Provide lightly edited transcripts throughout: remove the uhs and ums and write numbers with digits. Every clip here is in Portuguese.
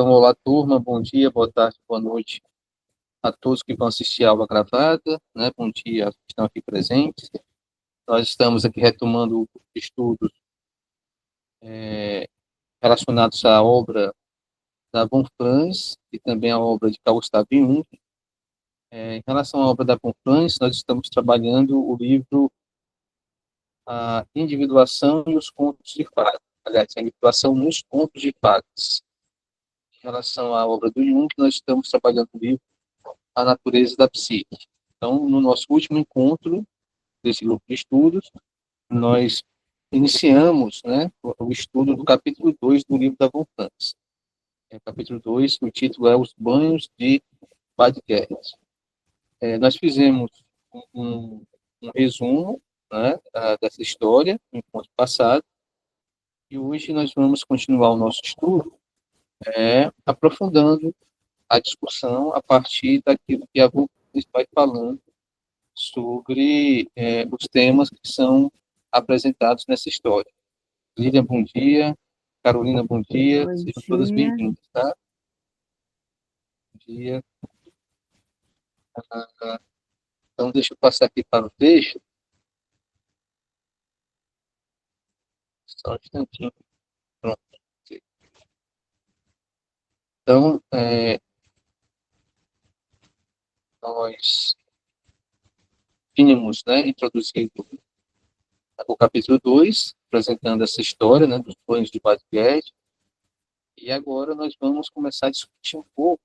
Então, olá, turma, bom dia, boa tarde, boa noite a todos que vão assistir a aula gravada, né? Bom dia aos que estão aqui presentes. Nós estamos aqui retomando estudos relacionados à obra da Bonfrance e também à obra de Carl Gustav Jung. Em relação à obra da Bonfrance, nós estamos trabalhando o livro A Individuação e os Contos de Fadas. Aliás, a individuação nos contos de fadas. Em relação à obra do Jung, nós estamos trabalhando o livro A Natureza da Psique. Então, no nosso último encontro desse grupo de estudos, nós iniciamos, né, o estudo do capítulo 2 do livro da Von Franz. Capítulo 2, o título é Os Banhos de Badgert. Nós fizemos um resumo, né, dessa história no encontro passado, e hoje nós vamos continuar o nosso estudo aprofundando a discussão a partir daquilo que a Von Franz vai falando sobre os temas que são apresentados nessa história. Lilian, bom dia. Carolina, bom dia. Bom Sejam todas dia. bem-vindas, tá? Bom dia. Então, deixa eu passar aqui para o texto. Só um instantinho. Pronto. Então, nós tínhamos, né, introduzido o capítulo 2, apresentando essa história, né, dos banhos de Badgert, e agora nós vamos começar a discutir um pouco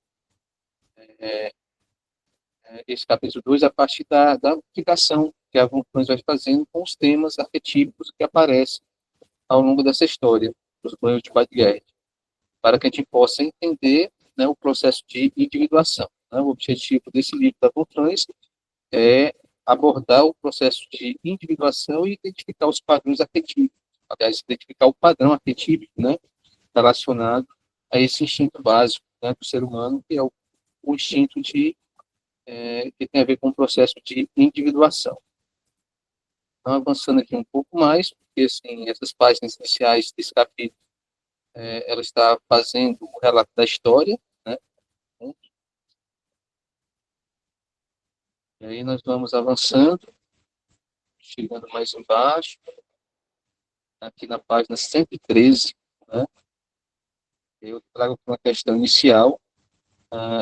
esse capítulo 2 a partir da aplicação que a Von Franz vai fazendo com os temas arquetípicos que aparecem ao longo dessa história, dos banhos de Badgert, para que a gente possa entender, né, o processo de individuação. Né? O objetivo desse livro da Von Franz é abordar o processo de individuação e identificar os padrões arquetípicos, aliás, identificar o padrão arquetípico, né, relacionado a esse instinto básico, né, do ser humano, que é o instinto que tem a ver com o processo de individuação. Então, avançando aqui um pouco mais, porque assim, essas páginas iniciais desse capítulo, ela está fazendo o relato da história, né? E aí nós vamos avançando, chegando mais embaixo, aqui na página 113, né? Eu trago uma questão inicial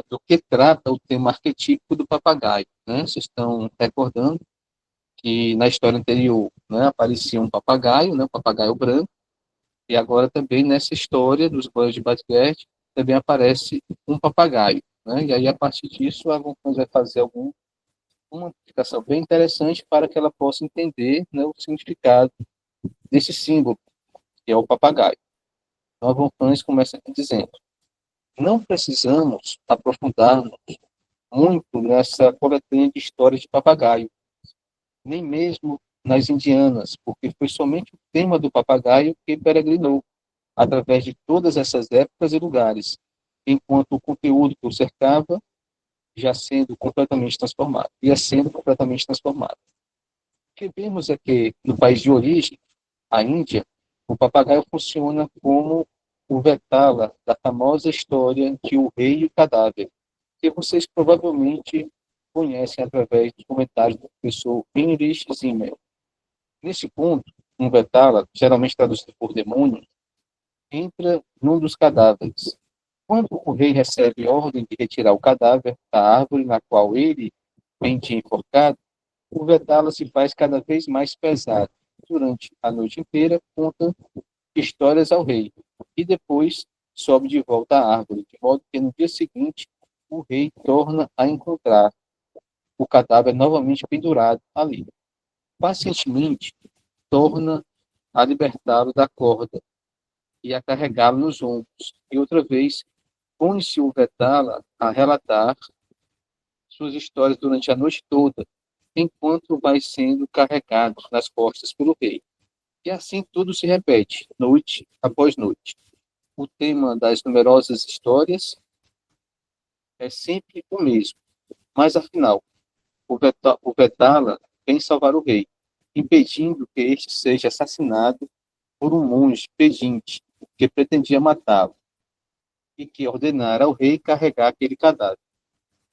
do que trata o tema arquetípico do papagaio, né? Vocês estão recordando que na história anterior, né, aparecia um papagaio, né, um papagaio branco, e agora também nessa história dos banhos de Badgert também aparece um papagaio, né? E aí a partir disso a Von Franz vai fazer uma explicação bem interessante para que ela possa entender, né, o significado desse símbolo que é o papagaio. Então a Von Franz começa aqui dizendo: não precisamos aprofundar-nos muito nessa coletânea de histórias de papagaio, nem mesmo nas indianas, porque foi somente o tema do papagaio que peregrinou através de todas essas épocas e lugares, enquanto o conteúdo que o cercava já sendo completamente transformado, ia sendo completamente transformado. O que vemos é que, no país de origem, a Índia, o papagaio funciona como o Vetala da famosa história de O Rei e o Cadáver, que vocês provavelmente conhecem através dos comentários do professor Heinrich Zimmer. Nesse ponto, um Vetala, geralmente traduzido por demônio, entra num dos cadáveres. Quando o rei recebe ordem de retirar o cadáver da árvore na qual ele pendia enforcado, o Vetala se faz cada vez mais pesado. Durante a noite inteira, conta histórias ao rei e depois sobe de volta à árvore, de modo que no dia seguinte o rei torna a encontrar o cadáver novamente pendurado ali. Pacientemente, torna a libertá-lo da corda e a carregá-lo nos ombros. E outra vez, põe-se o Vetala a relatar suas histórias durante a noite toda, enquanto vai sendo carregado nas costas pelo rei. E assim tudo se repete, noite após noite. O tema das numerosas histórias é sempre o mesmo, mas afinal, o Vetala vem salvar o rei, impedindo que este seja assassinado por um monge pedinte que pretendia matá-lo. e que ordenara ao rei carregar aquele cadáver.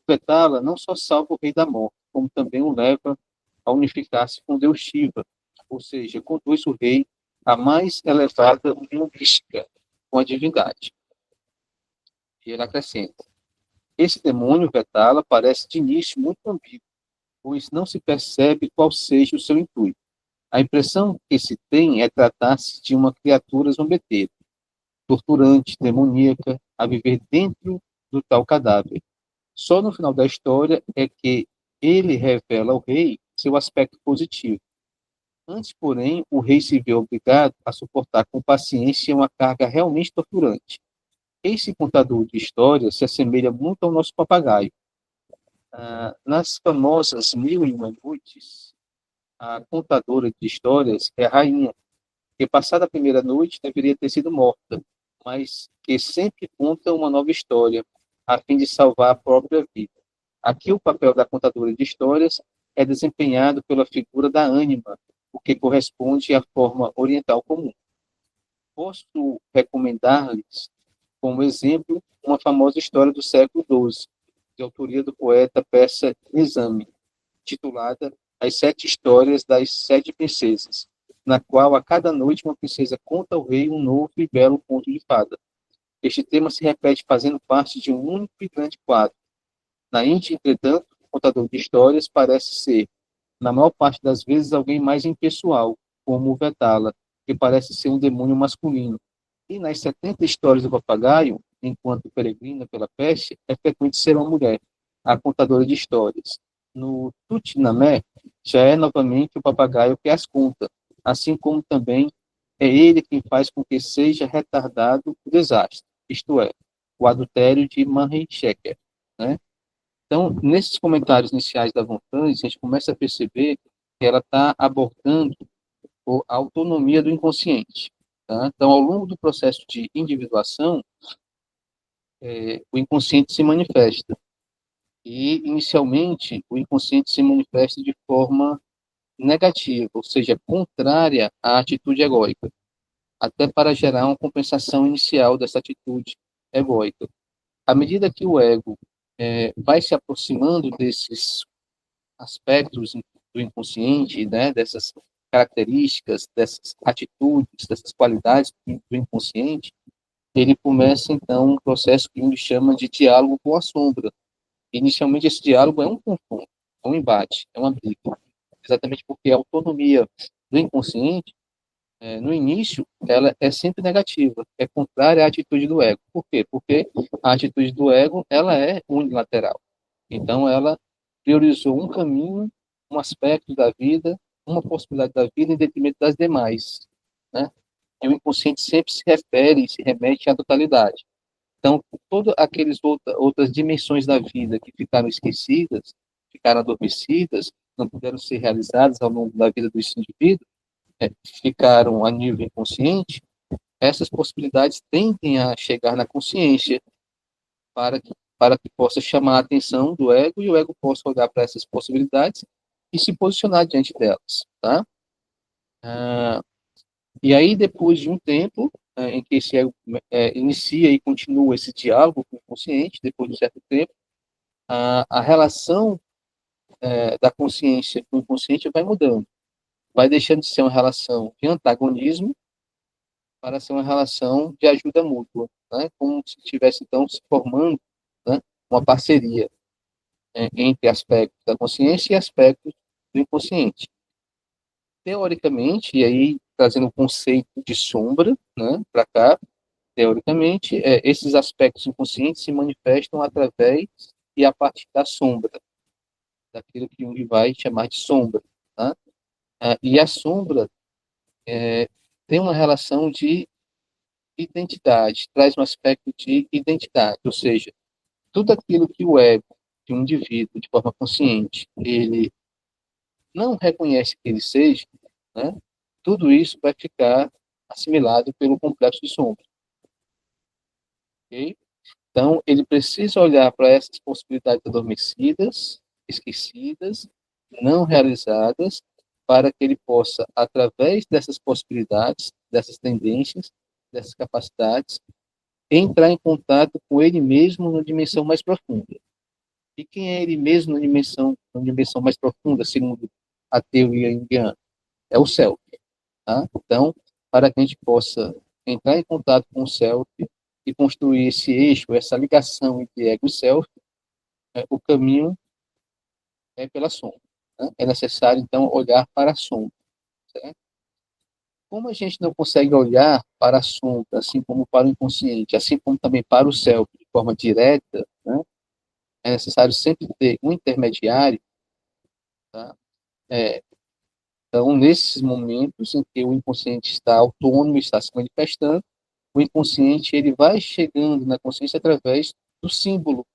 Vetala não só salva o rei da morte, como também o leva a unificar-se com Deus Shiva, ou seja, conduz o rei à mais elevada união mística com a divindade. E ele acrescenta: esse demônio, Vetala, parece de início muito ambíguo, pois não se percebe qual seja o seu intuito. A impressão que se tem é tratar-se de uma criatura zombeteira, torturante, demoníaca, a viver dentro do tal cadáver. Só no final da história é que ele revela ao rei seu aspecto positivo. Antes, porém, o rei se vê obrigado a suportar com paciência uma carga realmente torturante. Esse contador de histórias se assemelha muito ao nosso papagaio. Nas famosas Mil e Uma Noites, a contadora de histórias é a rainha, que passada a primeira noite deveria ter sido morta, mas que sempre conta uma nova história, a fim de salvar a própria vida. Aqui o papel da contadora de histórias é desempenhado pela figura da ânima, o que corresponde à forma oriental comum. Posso recomendar-lhes, como exemplo, uma famosa história do século XII, de autoria do poeta persa Nizami, titulada As Sete Histórias das Sete Princesas, na qual a cada noite uma princesa conta ao rei um novo e belo conto de fada. Este tema se repete fazendo parte de um único e grande quadro. Na Índia, entretanto, o contador de histórias parece ser, na maior parte das vezes, alguém mais impessoal, como o Vetala, que parece ser um demônio masculino. E nas 70 histórias do papagaio, enquanto peregrina pela peste, é frequente ser uma mulher, a contadora de histórias. No Tutinamé, já é novamente o papagaio que as conta, assim como também é ele quem faz com que seja retardado o desastre, isto é, o adultério de Manricheker, né? Então, nesses comentários iniciais da Vontade, a gente começa a perceber que ela está abordando a autonomia do inconsciente. Tá? Então, ao longo do processo de individuação, o inconsciente se manifesta. E, inicialmente, o inconsciente se manifesta de forma negativa, ou seja, contrária à atitude egóica, até para gerar uma compensação inicial dessa atitude egóica. À medida que o ego vai se aproximando desses aspectos do inconsciente, né, dessas características, dessas atitudes, dessas qualidades do inconsciente, ele começa, então, um processo que Jung chama de diálogo com a sombra. Inicialmente, esse diálogo é um confronto, é um embate, é uma briga, exatamente porque a autonomia do inconsciente, no início, ela é sempre negativa, é contrária à atitude do ego. Por quê? Porque a atitude do ego, ela é unilateral. Então, ela priorizou um caminho, um aspecto da vida, uma possibilidade da vida em detrimento das demais, né? E o inconsciente sempre se refere, se remete à totalidade. Então, todas aquelas outras dimensões da vida que ficaram esquecidas, ficaram adormecidas, não puderam ser realizadas ao longo da vida do indivíduo, ficaram a nível inconsciente, essas possibilidades tendem a chegar na consciência para que possa chamar a atenção do ego e o ego possa olhar para essas possibilidades e se posicionar diante delas, tá? E aí, depois de um tempo, em que esse ego inicia e continua esse diálogo com o consciente, depois de um certo tempo, a relação da consciência com o inconsciente vai mudando, vai deixando de ser uma relação de antagonismo para ser uma relação de ajuda mútua, né? Como se estivesse, então, se formando, né, uma parceria entre aspectos da consciência e aspectos do inconsciente. Teoricamente, e aí trazendo o conceito de sombra, né, para cá, teoricamente, esses aspectos inconscientes se manifestam através e a partir da sombra, daquilo que Jung vai chamar de sombra. Tá? E a sombra tem uma relação de identidade, traz um aspecto de identidade, ou seja, tudo aquilo que o ego de um indivíduo, de forma consciente, ele não reconhece que ele seja, né, tudo isso vai ficar assimilado pelo complexo de sombra. Okay? Então, ele precisa olhar para essas possibilidades adormecidas, esquecidas, não realizadas, para que ele possa, através dessas possibilidades, dessas tendências, dessas capacidades, entrar em contato com ele mesmo na dimensão mais profunda. E quem é ele mesmo na dimensão mais profunda, segundo a teoria indiana? É o self. Tá? Então, para que a gente possa entrar em contato com o self e construir esse eixo, essa ligação entre ego e self, o caminho é pela sombra. Né? É necessário, então, olhar para a sombra. Certo? Como a gente não consegue olhar para a sombra, assim como para o inconsciente, assim como também para o self, de forma direta, né? É necessário sempre ter um intermediário. Tá? É, então, nesses momentos em que o inconsciente está autônomo, está se manifestando, o inconsciente ele vai chegando na consciência através do símbolo.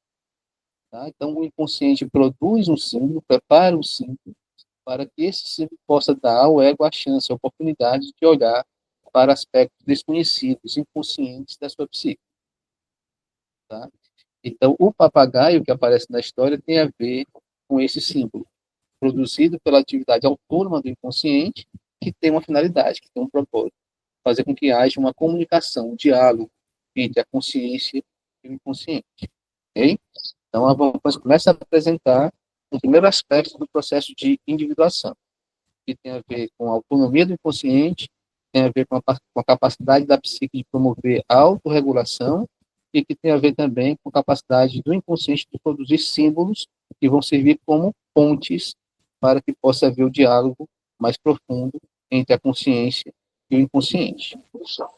Tá? Então, o inconsciente produz um símbolo, prepara um símbolo, para que esse símbolo possa dar ao ego a chance, a oportunidade de olhar para aspectos desconhecidos, inconscientes da sua psique. Tá? Então, o papagaio que aparece na história tem a ver com esse símbolo, produzido pela atividade autônoma do inconsciente, que tem uma finalidade, que tem um propósito, fazer com que haja uma comunicação, um diálogo entre a consciência e o inconsciente. Okay? Então, a Vamos começa a apresentar um primeiro aspecto do processo de individuação, que tem a ver com a autonomia do inconsciente, tem a ver com a capacidade da psique de promover a autorregulação e que tem a ver também com a capacidade do inconsciente de produzir símbolos que vão servir como pontes para que possa haver o diálogo mais profundo entre a consciência e o inconsciente. Então,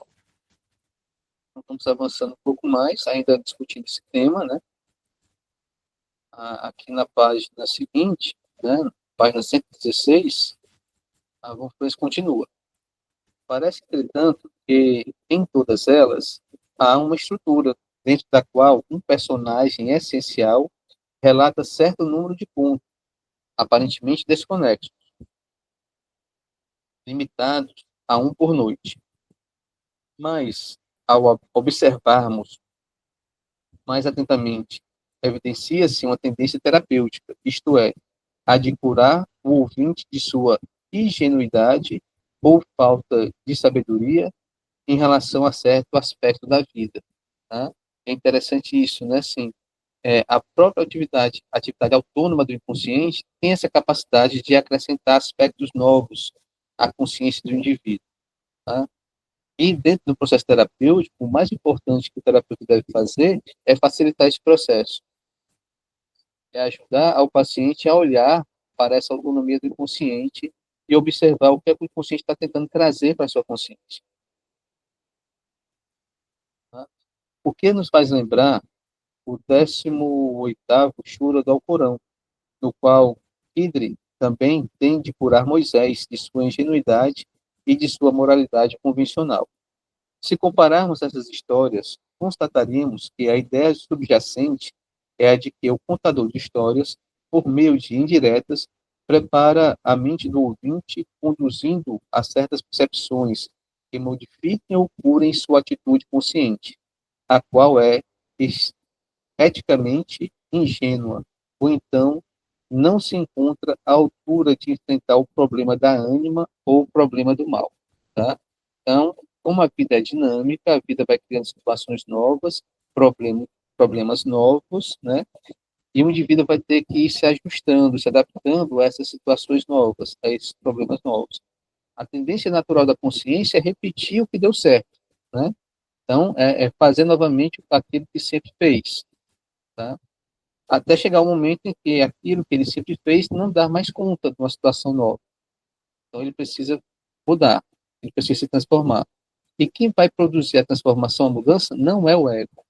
vamos avançando um pouco mais, ainda discutindo esse tema, né? Aqui na página seguinte, né? Página 116, a Wolfram continua. Parece, entretanto, que em todas elas há uma estrutura, dentro da qual um personagem essencial relata certo número de pontos, aparentemente desconexos, limitados a um por noite. Mas, ao observarmos mais atentamente, evidencia-se uma tendência terapêutica, isto é, a de curar o ouvinte de sua ingenuidade ou falta de sabedoria em relação a certo aspecto da vida. Tá? É interessante isso, né? Assim, a própria atividade autônoma do inconsciente tem essa capacidade de acrescentar aspectos novos à consciência do indivíduo. Tá? E dentro do processo terapêutico, o mais importante que o terapeuta deve fazer é facilitar esse processo, é ajudar ao paciente a olhar para essa autonomia do inconsciente e observar o que o inconsciente está tentando trazer para a sua consciência. Tá? O que nos faz lembrar o 18º Shura do Alcorão, no qual Idri também tem de curar Moisés de sua ingenuidade e de sua moralidade convencional. Se compararmos essas histórias, constataríamos que a ideia subjacente é a de que o contador de histórias, por meio de indiretas, prepara a mente do ouvinte, conduzindo a certas percepções que modifiquem ou curem sua atitude consciente, a qual é eticamente ingênua, ou então não se encontra à altura de enfrentar o problema da ânima ou o problema do mal. Tá? Então, como a vida é dinâmica, a vida vai criando situações novas, problemas novos, né? E o indivíduo vai ter que ir se ajustando, se adaptando a essas situações novas, a esses problemas novos. A tendência natural da consciência é repetir o que deu certo, né? Então, é fazer novamente aquilo que sempre fez, tá? Até chegar o momento em que aquilo que ele sempre fez não dá mais conta de uma situação nova. Então, ele precisa mudar, ele precisa se transformar. E quem vai produzir a transformação, a mudança, não é o ego.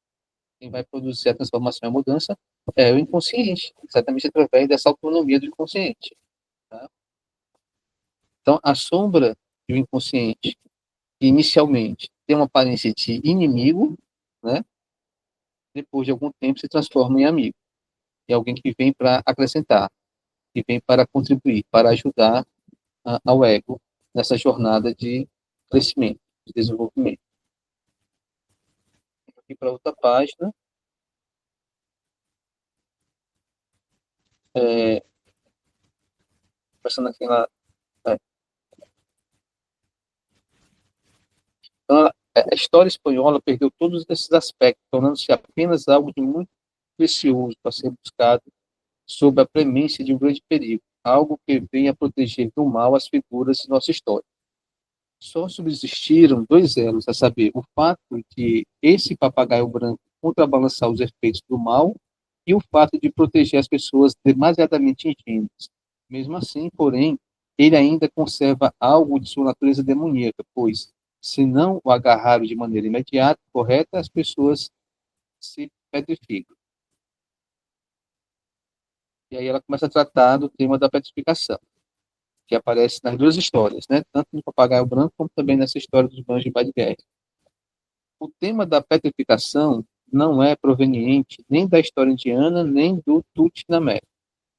Quem vai produzir a transformação e a mudança é o inconsciente, exatamente através dessa autonomia do inconsciente. Tá? Então, a sombra do inconsciente, que inicialmente tem uma aparência de inimigo, né? Depois de algum tempo se transforma em amigo. É alguém que vem para acrescentar, que vem para contribuir, para ajudar ao ego nessa jornada de crescimento, de desenvolvimento. Aqui para outra página, passando aqui lá. É. Então, a história espanhola perdeu todos esses aspectos, tornando-se apenas algo de muito precioso para ser buscado sob a premissa de um grande perigo, algo que venha a proteger do mal as figuras de nossa história. Só subsistiram dois elos, a saber, o fato de esse papagaio branco contrabalançar os efeitos do mal e o fato de proteger as pessoas demasiadamente ingênuas. Mesmo assim, porém, ele ainda conserva algo de sua natureza demoníaca, pois, se não o agarraram de maneira imediata, correta, as pessoas se petrificam. E aí ela começa a tratar do tema da petrificação, que aparece nas duas histórias, né? Tanto no Papagaio Branco como também nessa história dos Banjos de Badger. O tema da petrificação não é proveniente nem da história indiana, nem do Tut-Namé,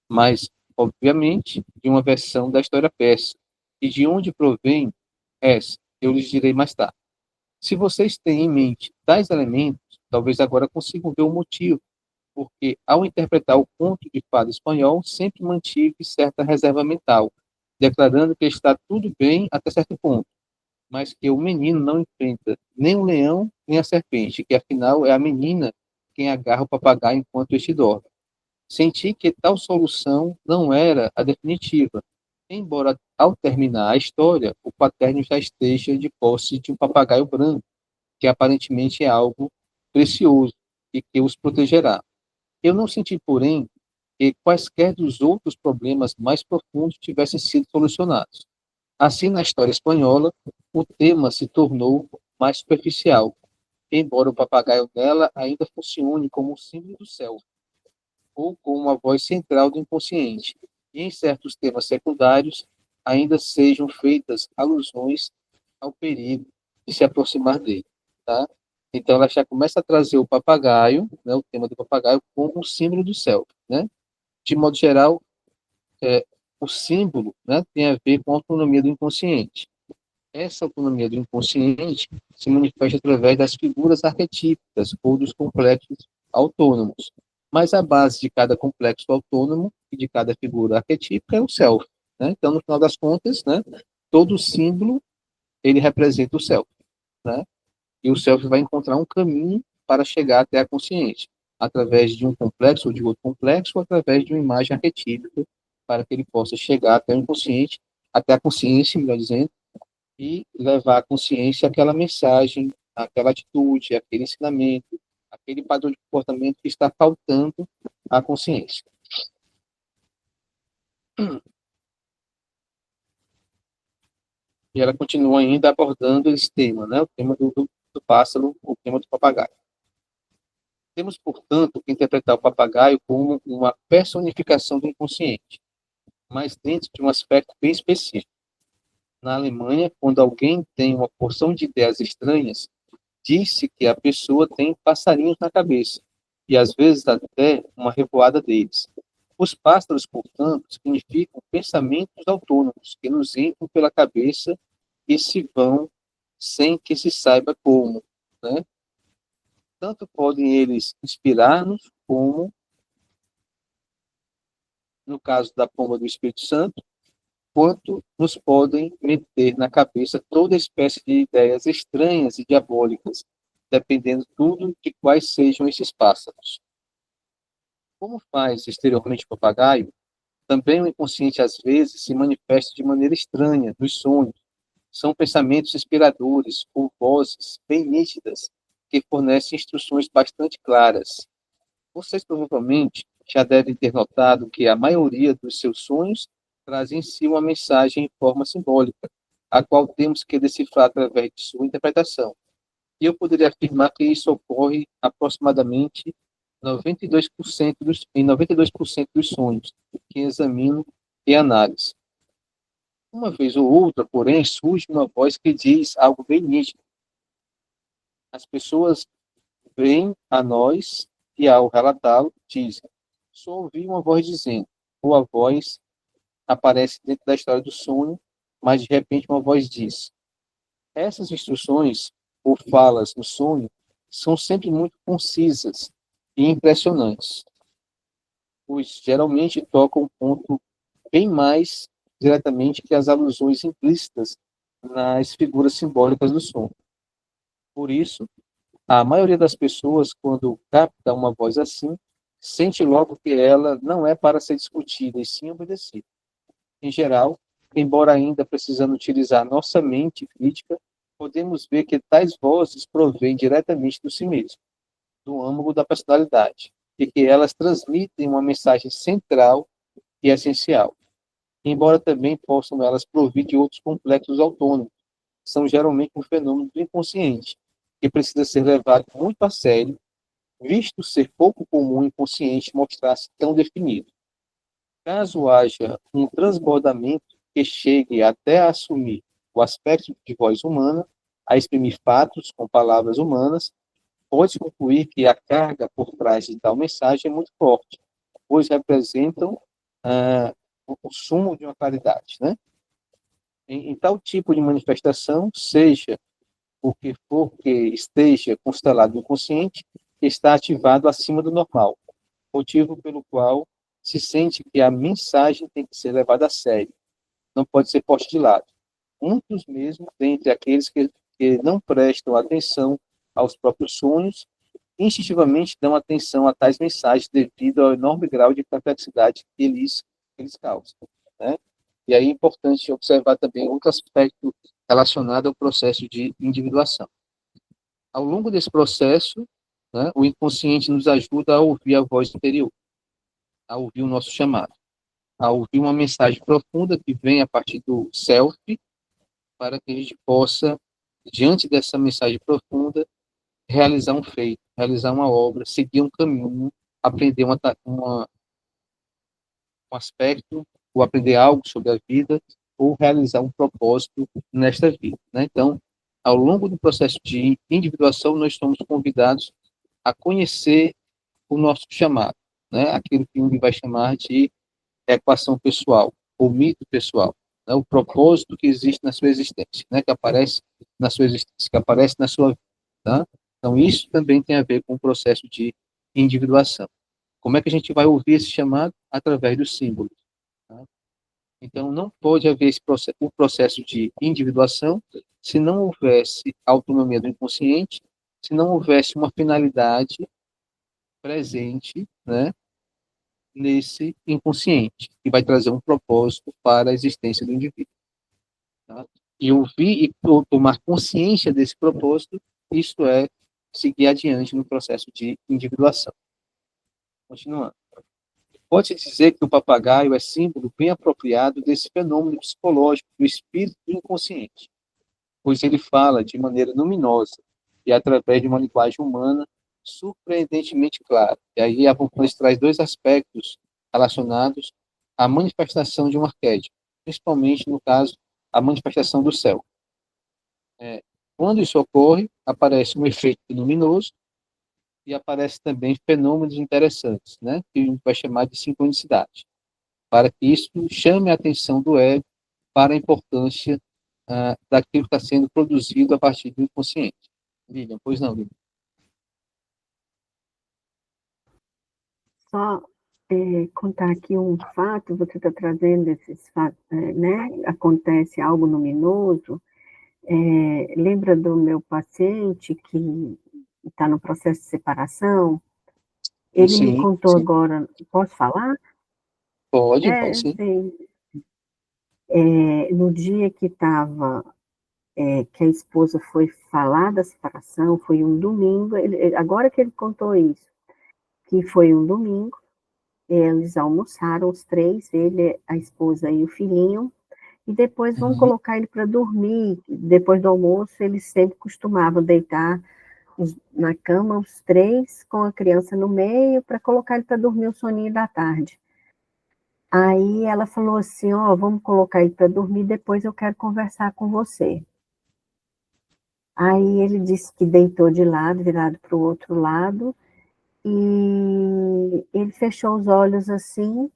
mas, obviamente, de uma versão da história persa. E de onde provém essa, eu lhes direi mais tarde. Se vocês têm em mente tais elementos, talvez agora consigam ver o motivo, porque, ao interpretar o conto de fada espanhol, sempre mantive certa reserva mental, declarando que está tudo bem até certo ponto, mas que o menino não enfrenta nem o leão, nem a serpente, que afinal é a menina quem agarra o papagaio enquanto este dorme. Senti que tal solução não era a definitiva, embora, ao terminar a história, o paterno já esteja de posse de um papagaio branco, que aparentemente é algo precioso e que os protegerá. Eu não senti, porém, que quaisquer dos outros problemas mais profundos tivessem sido solucionados. Assim, na história espanhola, o tema se tornou mais superficial, embora o papagaio dela ainda funcione como um símbolo do céu, ou como uma voz central do inconsciente, e em certos temas secundários ainda sejam feitas alusões ao perigo de se aproximar dele, tá? Então ela já começa a trazer o papagaio, né, o tema do papagaio, como um símbolo do céu, né? De modo geral, o símbolo, né, tem a ver com a autonomia do inconsciente. Essa autonomia do inconsciente se manifesta através das figuras arquetípicas ou dos complexos autônomos. Mas a base de cada complexo autônomo e de cada figura arquetípica é o self, né? Então, no final das contas, né, todo símbolo ele representa o self, né? E o self vai encontrar um caminho para chegar até a consciência, através de um complexo ou de outro complexo, ou através de uma imagem arquetípica, para que ele possa chegar até o inconsciente, até a consciência, melhor dizendo, e levar à consciência aquela mensagem, aquela atitude, aquele ensinamento, aquele padrão de comportamento que está faltando à consciência. E ela continua ainda abordando esse tema, né? O tema do pássaro, o tema do papagaio. Temos, portanto, que interpretar o papagaio como uma personificação do inconsciente, mas dentro de um aspecto bem específico. Na Alemanha, quando alguém tem uma porção de ideias estranhas, disse que a pessoa tem passarinhos na cabeça, e às vezes até uma revoada deles. Os pássaros, portanto, significam pensamentos autônomos que nos entram pela cabeça e se vão sem que se saiba como, né? Tanto podem eles inspirar-nos, como, no caso da pomba do Espírito Santo, quanto nos podem meter na cabeça toda espécie de ideias estranhas e diabólicas, dependendo tudo de quais sejam esses pássaros. Como faz exteriormente o papagaio, também o inconsciente às vezes se manifesta de maneira estranha nos sonhos. São pensamentos inspiradores ou vozes bem nítidas que fornecem instruções bastante claras. Vocês provavelmente já devem ter notado que a maioria dos seus sonhos traz em si uma mensagem em forma simbólica, a qual temos que decifrar através de sua interpretação. E eu poderia afirmar que isso ocorre aproximadamente 92% dos sonhos que examino e análise. Uma vez ou outra, porém, surge uma voz que diz algo bem nítido. As pessoas vêm a nós e, ao relatá-lo, dizem: só ouvi uma voz dizendo, ou a voz aparece dentro da história do sonho, mas de repente uma voz diz. Essas instruções ou falas no sonho são sempre muito concisas e impressionantes, pois geralmente tocam um ponto bem mais diretamente que as alusões implícitas nas figuras simbólicas do sonho. Por isso, a maioria das pessoas, quando capta uma voz assim, sente logo que ela não é para ser discutida, e sim obedecida. Em geral, embora ainda precisando utilizar nossa mente crítica, podemos ver que tais vozes provêm diretamente do si mesmo, do âmago da personalidade, e que elas transmitem uma mensagem central e essencial, embora também possam elas provir de outros complexos autônomos, são geralmente um fenômeno do inconsciente, que precisa ser levado muito a sério, visto ser pouco comum o inconsciente mostrar-se tão definido. Caso haja um transbordamento que chegue até a assumir o aspecto de voz humana, a exprimir fatos com palavras humanas, pode concluir que a carga por trás de tal mensagem é muito forte, pois representam o sumo de uma claridade, né? Em tal tipo de manifestação, seja o que for que esteja constelado no consciente, está ativado acima do normal, motivo pelo qual se sente que a mensagem tem que ser levada a sério, não pode ser posta de lado. Muitos mesmo, dentre aqueles que não prestam atenção aos próprios sonhos, instintivamente dão atenção a tais mensagens devido ao enorme grau de complexidade que eles causam, né? E aí é importante observar também outro aspecto relacionado ao processo de individuação. Ao longo desse processo, né, o inconsciente nos ajuda a ouvir a voz interior, a ouvir o nosso chamado, a ouvir uma mensagem profunda que vem a partir do self, para que a gente possa, diante dessa mensagem profunda, realizar um feito, realizar uma obra, seguir um caminho, aprender um aspecto, ou aprender algo sobre a vida, ou realizar um propósito nesta vida, né? Então, ao longo do processo de individuação, nós somos convidados a conhecer o nosso chamado, né? Aquilo que Jung vai chamar de equação pessoal, ou mito pessoal, né? O propósito que existe na sua existência, né? Que aparece na sua existência, que aparece na sua vida, tá? Então, isso também tem a ver com o processo de individuação. Como é que a gente vai ouvir esse chamado? Através dos símbolos. Tá? Então, não pode haver o processo de individuação se não houvesse autonomia do inconsciente, se não houvesse uma finalidade presente, né, nesse inconsciente, que vai trazer um propósito para a existência do indivíduo. Tá? E ouvir e tomar consciência desse propósito, isto é, seguir adiante no processo de individuação. Continuando. Pode-se dizer que o papagaio é símbolo bem apropriado desse fenômeno psicológico do espírito do inconsciente, pois ele fala de maneira luminosa e através de uma linguagem humana surpreendentemente clara. E aí a Avoncoins traz dois aspectos relacionados à manifestação de um arquétipo, principalmente, no caso, a manifestação do céu. Quando isso ocorre, aparece um efeito luminoso e aparece também fenômenos interessantes, né, que a gente vai chamar de sincronicidade, para que isso chame a atenção do ego para a importância daquilo que está sendo produzido a partir do inconsciente. Lilian, pois não, Lilian? Só contar aqui um fato, você está trazendo esses fatos, né? Acontece algo luminoso. Lembra do meu paciente que está no processo de separação? Ele me Sim, contou sim. agora, posso falar? Pode sim. Sim. No dia que estava, que a esposa foi falar da separação, foi um domingo, agora que ele contou isso, que foi um domingo, eles almoçaram os três, ele, a esposa e o filhinho, e depois vão Uhum, colocar ele para dormir. Depois do almoço, eles sempre costumavam deitar na cama os três, com a criança no meio, para colocar ele para dormir o soninho da tarde. Aí ela falou assim, ó, vamos colocar ele para dormir, depois eu quero conversar com você. Aí ele disse que deitou de lado, virado para o outro lado, e ele fechou os olhos assim.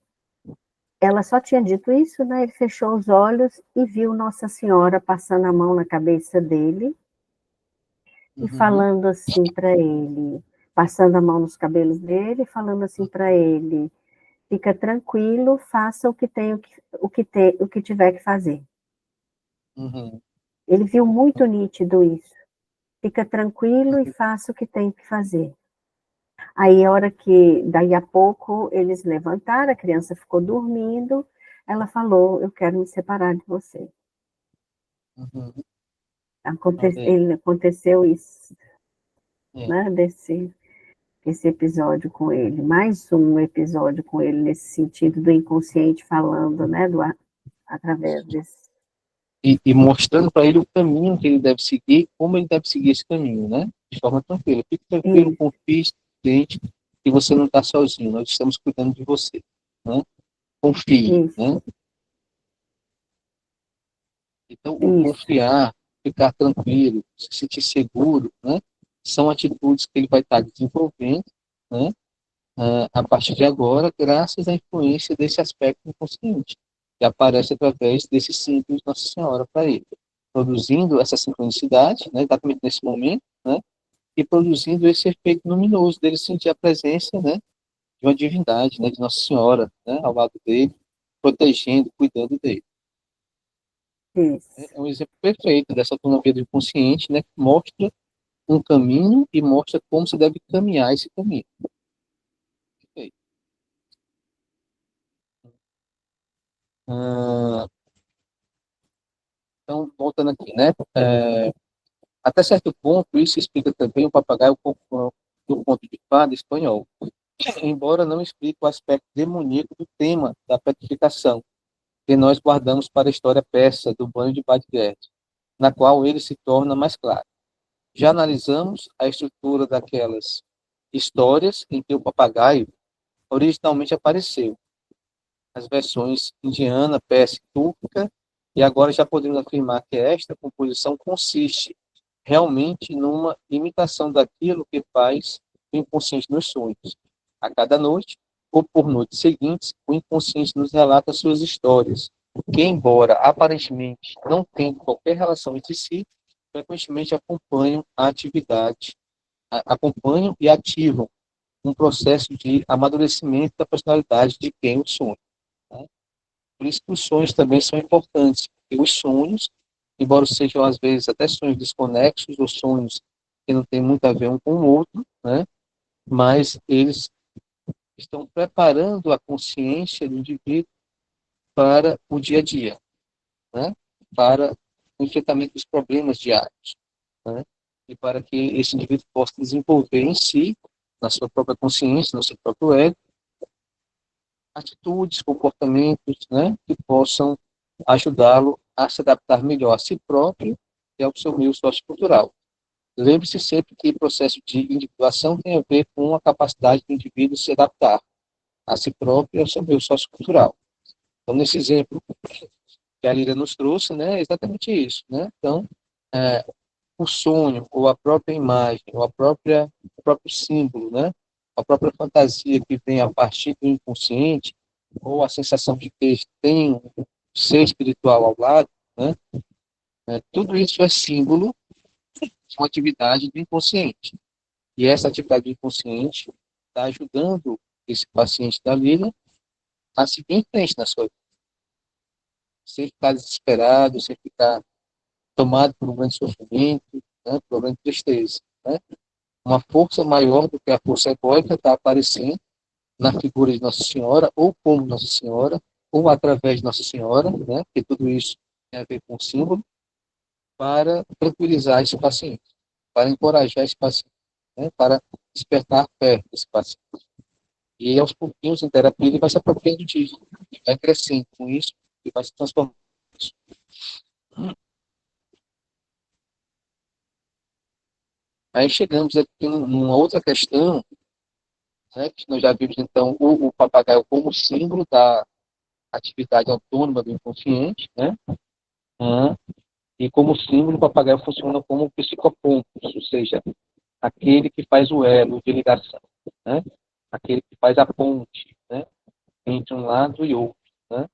Ela só tinha dito isso, né? Ele fechou os olhos e viu Nossa Senhora passando a mão na cabeça dele e uhum, falando assim para ele, passando a mão nos cabelos dele, falando assim para ele: fica tranquilo, faça o que tem o que tiver que fazer. uhum. Ele viu muito nítido isso. fica tranquilo e faça o que tem que fazer. Aí, a hora que, daí a pouco, eles levantaram, a criança ficou dormindo, ela falou, eu quero me separar de você. Uhum. Aconteceu isso, É. né, esse episódio com ele, mais um episódio com ele nesse sentido do inconsciente falando, né, através desse. E mostrando para ele o caminho que ele deve seguir, como ele deve seguir esse caminho, né? De forma tranquila. Fique tranquilo, Isso, confie, gente, que você não está sozinho, nós estamos cuidando de você, né? Confie, isso, né? Então, o isso, confiar, ficar tranquilo, se sentir seguro, né? São atitudes que ele vai estar desenvolvendo, né? A partir de agora, graças à influência desse aspecto inconsciente, que aparece através desse símbolo de Nossa Senhora para ele, produzindo essa sincronicidade, né, exatamente nesse momento, né, e produzindo esse efeito luminoso dele sentir a presença, né, de uma divindade, né, de Nossa Senhora, né, ao lado dele, protegendo, cuidando dele. isso. É um exemplo perfeito dessa autonomia do inconsciente, né, que mostra um caminho e mostra como se deve caminhar esse caminho. Perfeito. Ah, então, voltando aqui, né? Até certo ponto, isso explica também o papagaio do conto de fada espanhol, embora não explique o aspecto demoníaco do tema da petrificação, que nós guardamos para a história persa do banho de Badgert, na qual ele se torna mais claro. Já analisamos a estrutura daquelas histórias em que o papagaio originalmente apareceu, as versões indiana, persa e túrquica, e agora já podemos afirmar que esta composição consiste realmente numa imitação daquilo que faz o inconsciente nos sonhos. A cada noite, ou por noites seguintes, o inconsciente nos relata suas histórias, que, embora aparentemente não tenham qualquer relação entre si, frequentemente acompanham a atividade, acompanham e ativam um processo de amadurecimento da personalidade de quem o sonha. Né? Por isso que os sonhos também são importantes, porque os sonhos, embora sejam às vezes até sonhos desconexos ou sonhos que não têm muito a ver um com o outro, né? Mas eles estão preparando a consciência do indivíduo para o dia a dia, né? Para o enfrentamento dos problemas diários, né? E para que esse indivíduo possa desenvolver em si, na sua própria consciência, no seu próprio ego, atitudes, comportamentos, né, que possam ajudá-lo a se adaptar melhor a si próprio e ao seu meio sociocultural. Lembre-se sempre que o processo de individuação tem a ver com a capacidade do indivíduo se adaptar a si próprio e ao seu meio sociocultural. Então, nesse exemplo que a Lira nos trouxe, né, é exatamente isso. Né? Então, é, o sonho, ou a própria imagem, ou o próprio símbolo, né? A própria fantasia que vem a partir do inconsciente, ou a sensação de que tem um ser espiritual ao lado, né? Tudo isso é símbolo de uma atividade do inconsciente. E essa atividade do inconsciente está ajudando esse paciente da Lila a seguir em frente na sua vida, sem ficar desesperado, sem ficar tomado por um grande sofrimento, né? Por uma grande tristeza, né? Uma força maior do que a força egóica está aparecendo na figura de Nossa Senhora, ou como Nossa Senhora, ou através de Nossa Senhora, né? Porque tudo isso tem a ver com o símbolo, para tranquilizar esse paciente, para encorajar esse paciente, né? Para despertar a fé desse paciente. E aos pouquinhos, em terapia, ele vai se apropriando disso, ele vai crescendo com isso, e vai se transformando. Aí chegamos aqui numa outra questão, né, que nós já vimos, então, o papagaio como símbolo da atividade autônoma do inconsciente, né? E como símbolo, o papagaio funciona como psicopontos, ou seja, aquele que faz o elo de ligação, né? Aquele que faz a ponte, né? Entre um lado e outro, né?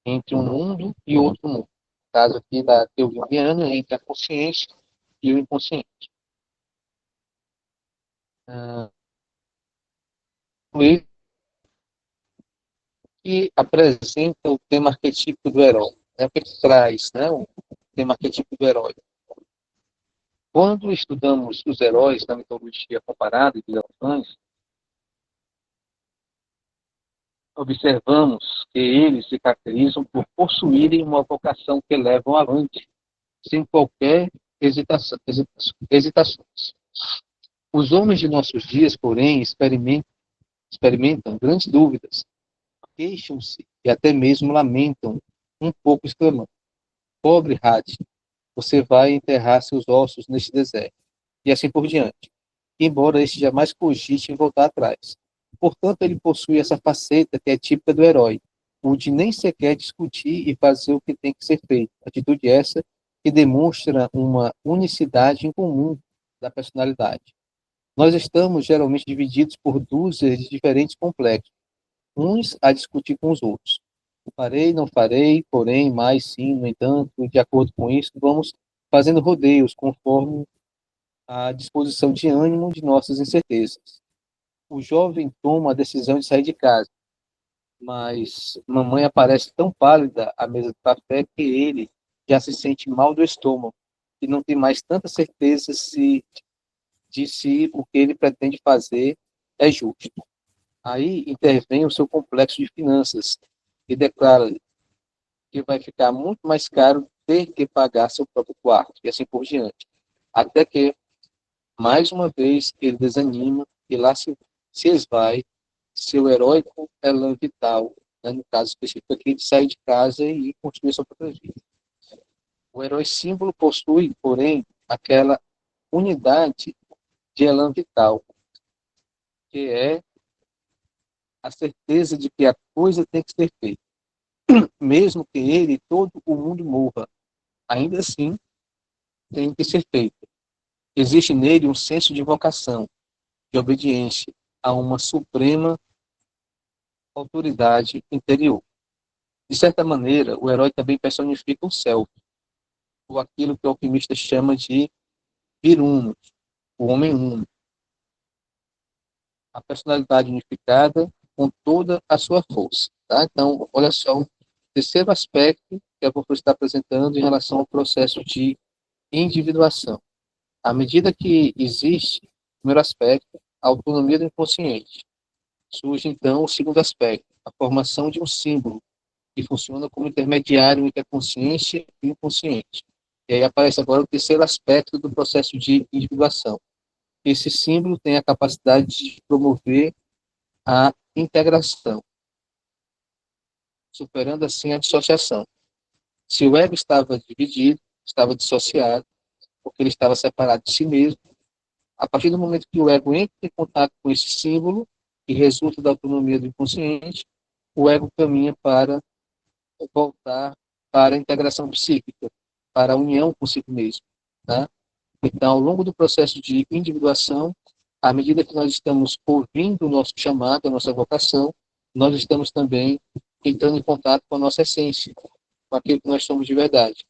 Entre um mundo e outro mundo. No caso aqui da teoria junguiana, entre a consciência e o inconsciente. Ah, ele que apresenta o tema arquetípico do herói, né? O que traz, né? O tema arquetípico do herói. Quando estudamos os heróis na mitologia comparada dos fãs, observamos que eles se caracterizam por possuírem uma vocação que levam avante, sem qualquer hesitações. Os homens de nossos dias, porém, experimentam grandes dúvidas, queixam-se e até mesmo lamentam, um pouco exclamando: pobre Hades, você vai enterrar seus ossos neste deserto, e assim por diante, embora este jamais cogite em voltar atrás. Portanto, ele possui essa faceta que é típica do herói, o de nem sequer discutir e fazer o que tem que ser feito. Atitude essa que demonstra uma unicidade em comum da personalidade. Nós estamos geralmente divididos por dúzias de diferentes complexos, uns a discutir com os outros. Farei, não farei, porém, mais sim, no entanto, e de acordo com isso, vamos fazendo rodeios conforme a disposição de ânimo de nossas incertezas. O jovem toma a decisão de sair de casa, mas mamãe aparece tão pálida à mesa do café que ele já se sente mal do estômago e não tem mais tanta certeza de se o que ele pretende fazer é justo. Aí intervém o seu complexo de finanças e declara que vai ficar muito mais caro ter que pagar seu próprio quarto e assim por diante. Até que, mais uma vez, ele desanima e lá se esvai seu heróico elan vital, né, no caso específico aqui, de sair de casa e construir sua própria vida. O herói símbolo possui, porém, aquela unidade de elan vital, que é a certeza de que a coisa tem que ser feita. Mesmo que ele e todo o mundo morra, ainda assim tem que ser feita. Existe nele um senso de vocação, de obediência a uma suprema autoridade interior. De certa maneira, o herói também personifica o self, ou aquilo que o alquimista chama de vir uno, o homem uno, a personalidade unificada com toda a sua força. Tá? Então, olha só, o terceiro aspecto que a professora está apresentando em relação ao processo de individuação. À medida que existe, primeiro aspecto, a autonomia do inconsciente, surge então o segundo aspecto, a formação de um símbolo, que funciona como intermediário entre a consciência e o inconsciente. E aí aparece agora o terceiro aspecto do processo de individuação. Esse símbolo tem a capacidade de promover a integração, superando assim a dissociação. Se o ego estava dividido, estava dissociado, porque ele estava separado de si mesmo, a partir do momento que o ego entra em contato com esse símbolo, que resulta da autonomia do inconsciente, o ego caminha para voltar para a integração psíquica, para a união consigo mesmo. Tá? Então, ao longo do processo de individuação, à medida que nós estamos ouvindo o nosso chamado, a nossa vocação, nós estamos também entrando em contato com a nossa essência, com aquilo que nós somos de verdade,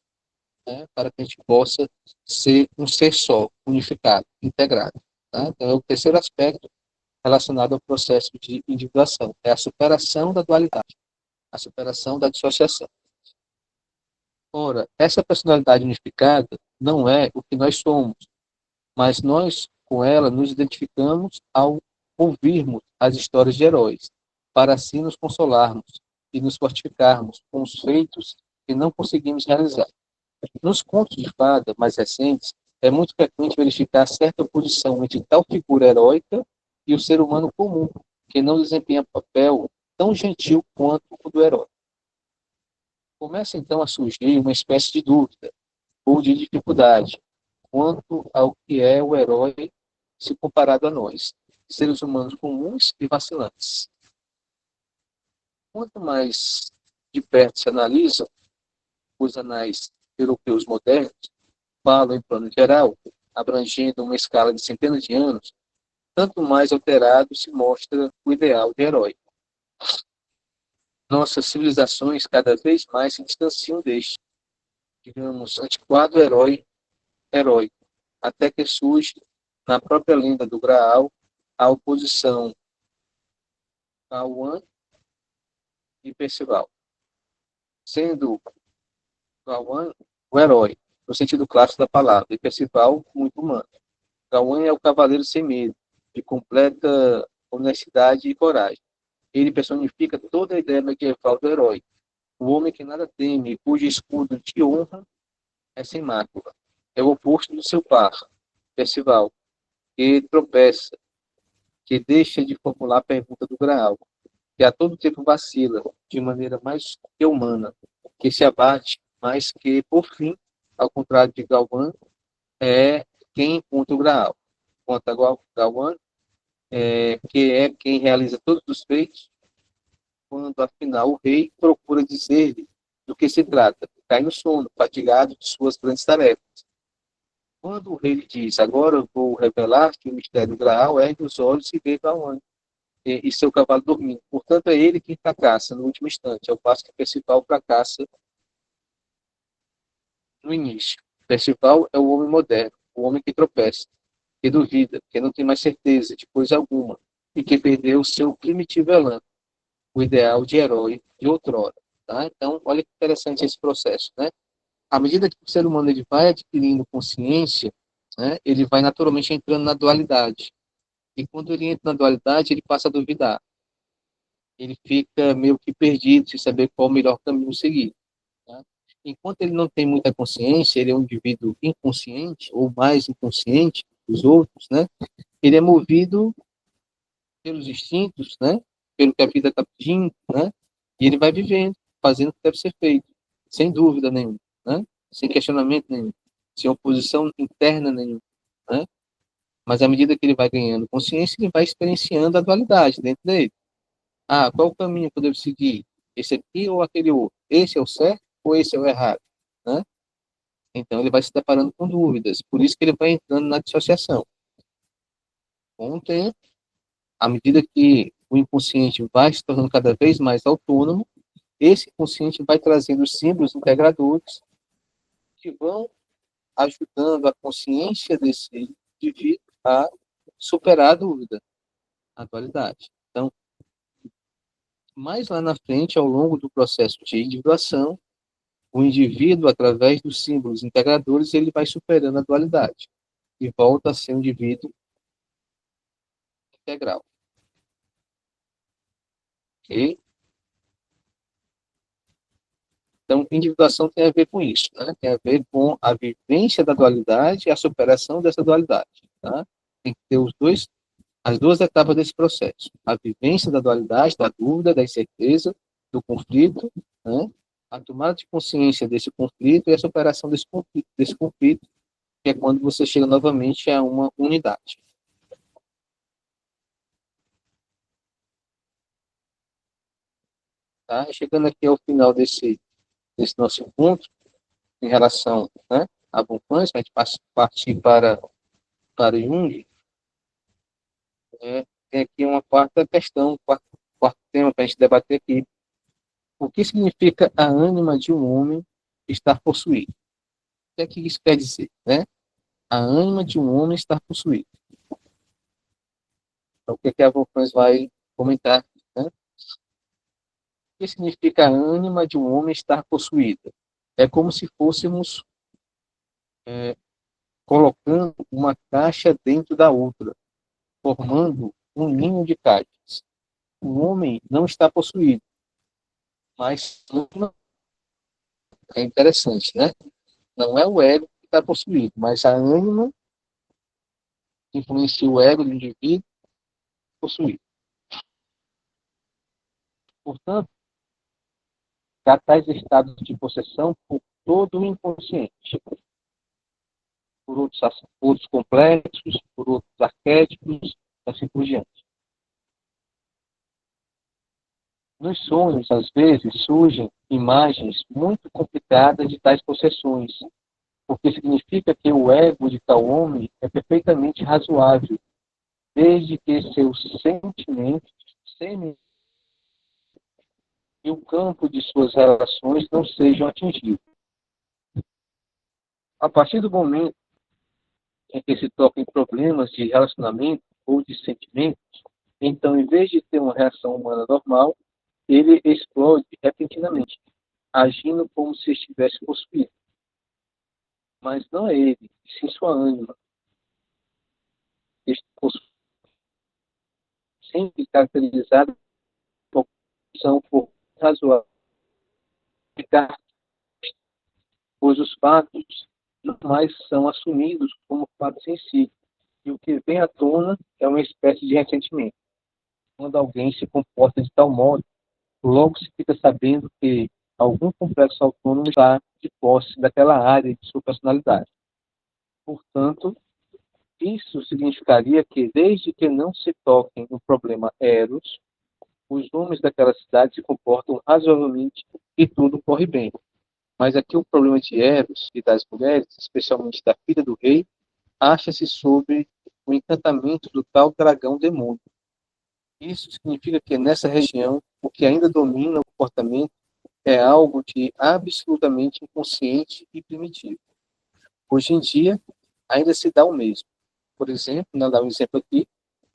né? Para que a gente possa ser um ser só, unificado, integrado. Tá? Então, é o terceiro aspecto relacionado ao processo de individuação, é a superação da dualidade, a superação da dissociação. Ora, essa personalidade unificada não é o que nós somos, mas nós, com ela, nos identificamos ao ouvirmos as histórias de heróis, para assim nos consolarmos e nos fortificarmos com os feitos que não conseguimos realizar. Nos contos de fada mais recentes, é muito frequente verificar certa oposição entre tal figura heróica e o ser humano comum, que não desempenha papel tão gentil quanto o do herói. Começa então a surgir uma espécie de dúvida ou de dificuldade quanto ao que é o herói se comparado a nós, seres humanos comuns e vacilantes. Quanto mais de perto se analisam os anais europeus modernos, falam em plano geral, abrangendo uma escala de centenas de anos, tanto mais alterado se mostra o ideal de herói. Nossas civilizações cada vez mais se distanciam deste, digamos, antiquado herói heróico, até que surge, na própria lenda do Graal, a oposição Gawain e Percival, sendo Gawain o herói no sentido clássico da palavra, e Percival, muito humano. Gawain é o cavaleiro sem medo, de completa honestidade e coragem. Ele personifica toda a ideia medieval do herói, o homem que nada teme, cujo escudo de honra é sem mácula. É o oposto do seu par, Percival, que tropeça, que deixa de formular a pergunta do Graal, que a todo tempo vacila, de maneira mais que humana, que se abate, mas que, por fim, ao contrário de Gawain, é quem encontra o Graal. Quanto a Gawain, que é quem realiza todos os feitos, quando, afinal, o rei procura dizer-lhe do que se trata, cai no sono, fatigado de suas grandes tarefas. Quando o rei lhe diz, agora eu vou revelar-te o mistério do Graal, ergue os olhos e vê Gawain e seu cavalo dormindo. Portanto, é ele quem fracassa no último instante, ao passo que Percival fracassa no início. Percival é o homem moderno, o homem que tropeça, que duvida, que não tem mais certeza de coisa alguma e que perdeu seu primitivo elan, o ideal de herói de outrora. Tá? Então, olha que interessante esse processo. Né? À medida que o ser humano ele vai adquirindo consciência, né, ele vai naturalmente entrando na dualidade. E quando ele entra na dualidade, ele passa a duvidar. Ele fica meio que perdido, sem saber qual o melhor caminho seguir. Tá? Enquanto ele não tem muita consciência, ele é um indivíduo inconsciente, ou mais inconsciente dos outros, né? Ele é movido pelos instintos, né? Pelo que a vida está pedindo, né? E ele vai vivendo, fazendo o que deve ser feito, sem dúvida nenhuma, né? Sem questionamento nenhum, sem oposição interna nenhuma, né? Mas à medida que ele vai ganhando consciência, ele vai experienciando a dualidade dentro dele. Ah, qual o caminho que eu devo seguir? Esse aqui ou aquele outro? Esse é o certo ou esse é o errado? Né? Então ele vai se deparando com dúvidas. Por isso que ele vai entrando na dissociação. Com o tempo, à medida que o inconsciente vai se tornando cada vez mais autônomo, esse inconsciente vai trazendo símbolos integradores que vão ajudando a consciência desse indivíduo a superar a dúvida, a dualidade. Então, mais lá na frente, ao longo do processo de individuação, o indivíduo, através dos símbolos integradores, ele vai superando a dualidade e volta a ser um indivíduo integral. Ok? Então, individuação tem a ver com isso, né? Tem a ver com a vivência da dualidade e a superação dessa dualidade. Tá? Tem que ter as duas etapas desse processo. A vivência da dualidade, da dúvida, da incerteza, do conflito, né? A tomada de consciência desse conflito e a superação desse conflito, que é quando você chega novamente a uma unidade. Tá? Chegando aqui ao final desse nosso encontro, em relação, né, à Bonfãs, para a gente partir para Jung, tem aqui uma quarta questão, quarto tema para a gente debater aqui. O que significa a ânima de um homem estar possuído? O que isso quer dizer? Né? A ânima de um homem estar possuído. Então, o que a Bonfãs vai comentar? Né? O que significa a ânima de um homem estar possuída? É como se fôssemos colocando uma caixa dentro da outra, formando um ninho de caixas. O homem não está possuído, mas é interessante, né? Não é o ego que está possuído, mas a ânima que influencia o ego do indivíduo possuído. Portanto, há tais estados de possessão por todo o inconsciente, por outros complexos, por outros arquétipos, assim por diante. Nos sonhos, às vezes, surgem imagens muito complicadas de tais possessões, porque significa que o ego de tal homem é perfeitamente razoável, desde que seus sentimentos, e o campo de suas relações não sejam atingidos. A partir do momento em que se toca em problemas de relacionamento ou de sentimentos, então, em vez de ter uma reação humana normal, ele explode repentinamente, agindo como se estivesse possuído. mas não é ele, sim sua ânima. Este curso sempre caracterizado por opção por razoável, pois os fatos jamais são assumidos como fatos em si, e o que vem à tona é uma espécie de ressentimento. Quando alguém se comporta de tal modo, logo se fica sabendo que algum complexo autônomo está de posse daquela área de sua personalidade. Portanto, isso significaria que, desde que não se toquem no problema Eros, os homens daquela cidade se comportam razoavelmente e tudo corre bem. Mas aqui o problema de Eros e das mulheres, especialmente da filha do rei, acha-se sob o encantamento do tal dragão demônio. Isso significa que nessa região o que ainda domina o comportamento é algo de absolutamente inconsciente e primitivo. Hoje em dia, ainda se dá o mesmo. Por exemplo, vou dar um exemplo aqui,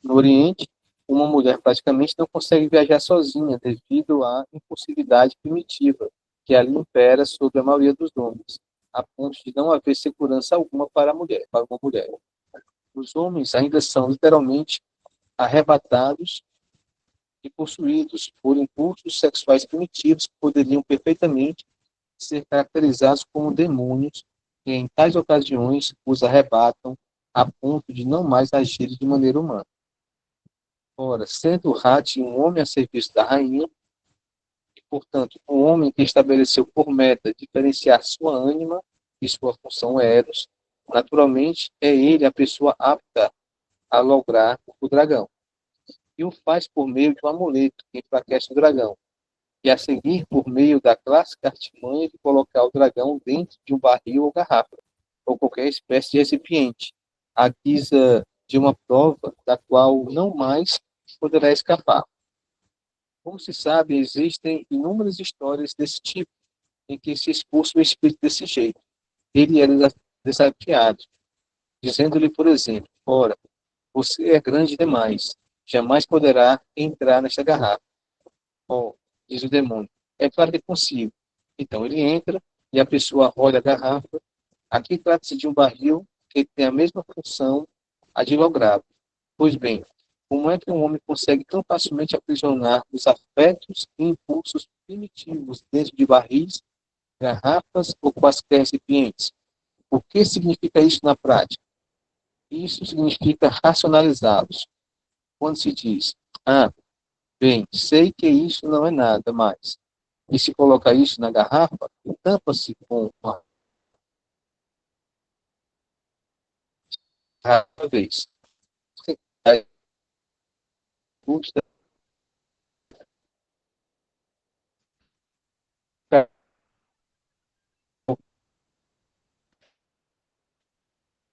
no Oriente, uma mulher praticamente não consegue viajar sozinha devido à impulsividade primitiva que ali impera sobre a maioria dos homens, a ponto de não haver segurança alguma para a mulher, para uma mulher. Os homens ainda são literalmente arrebatados e possuídos por impulsos sexuais primitivos que poderiam perfeitamente ser caracterizados como demônios e, em tais ocasiões, os arrebatam a ponto de não mais agirem de maneira humana. Ora, sendo Hati um homem a serviço da rainha, e, portanto, um homem que estabeleceu por meta diferenciar sua ânima e sua função Eros, naturalmente é ele a pessoa apta a lograr o dragão. E o faz por meio de um amuleto que enfraquece o dragão, e a seguir por meio da clássica artimanha de colocar o dragão dentro de um barril ou garrafa, ou qualquer espécie de recipiente, à guisa de uma prova da qual não mais poderá escapar. Como se sabe, existem inúmeras histórias desse tipo, em que se expulsa o espírito desse jeito. Ele era desafiado, dizendo-lhe, por exemplo, ora, você é grande demais, jamais poderá entrar nesta garrafa. Oh, diz o demônio, é claro que consigo. Então ele entra e a pessoa roda a garrafa. Aqui trata-se de um barril que tem a mesma função adilograda. Pois bem, como é que um homem consegue tão facilmente aprisionar os afetos e impulsos primitivos dentro de barris, garrafas ou quaisquer recipientes? O que significa isso na prática? Isso significa racionalizá-los. Quando se diz, ah, bem, sei que isso não é nada mais. E se coloca isso na garrafa, tampa-se com uma garrafa vez.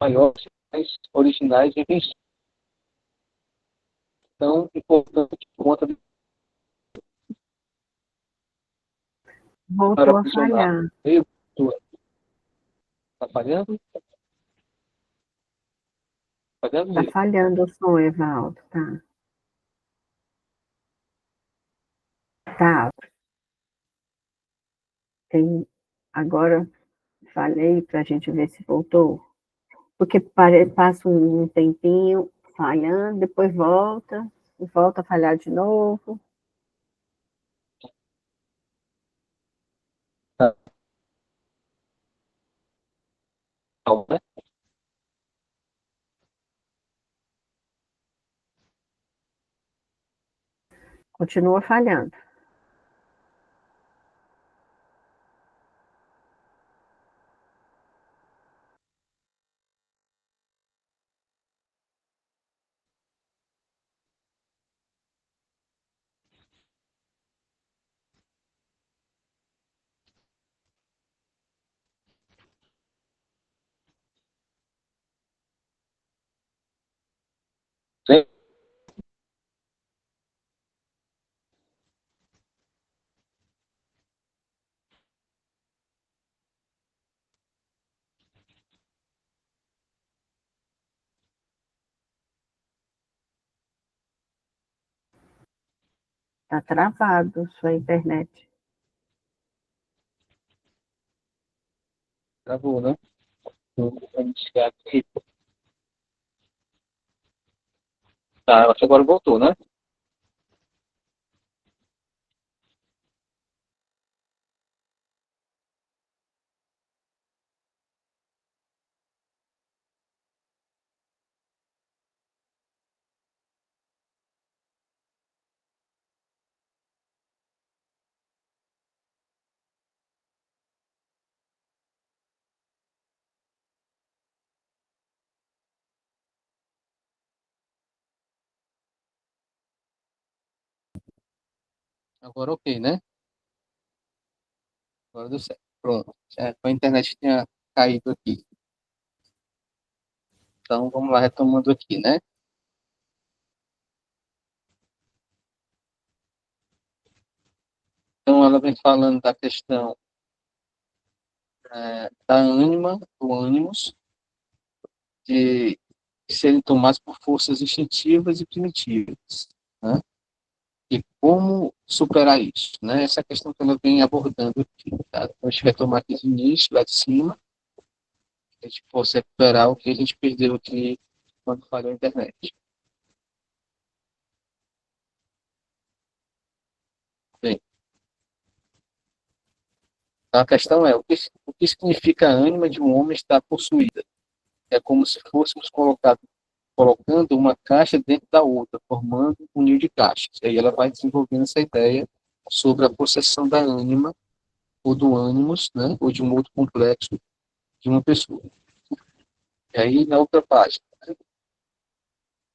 Maiores originais de invenção importante conta para Voltou a aprisionar. falhar. Está falhando? Falhando, Está Lívia? falhando o som, Evaldo. Tá. Tá. Tem... Agora falei para a gente ver se voltou. Porque passa um tempinho falhando, depois volta, e volta a falhar de novo. Tá, calma, né? Continua falhando. Está travado sua internet. Travou, né? Vou iniciar aqui. Tá, acho que agora voltou, né? Agora ok, né? Agora deu certo. Pronto. É, a internet tinha caído aqui. Então vamos lá, retomando aqui, né? Então ela vem falando da questão da ânima, do ânimos, de serem tomados por forças instintivas e primitivas, né? E como superar isso, né? Essa questão que ela vem abordando aqui, tá? Então, a gente retomar aqui de início, lá de cima, que a gente possa recuperar o que a gente perdeu aqui quando falhou a internet. Bem, então a questão é, o que significa a ânima de um homem estar possuída? É como se fôssemos colocando uma caixa dentro da outra, formando um ninho de caixas. E aí ela vai desenvolvendo essa ideia sobre a possessão da ânima, ou do ânimos, né, ou de um outro complexo de uma pessoa. E aí, na outra página,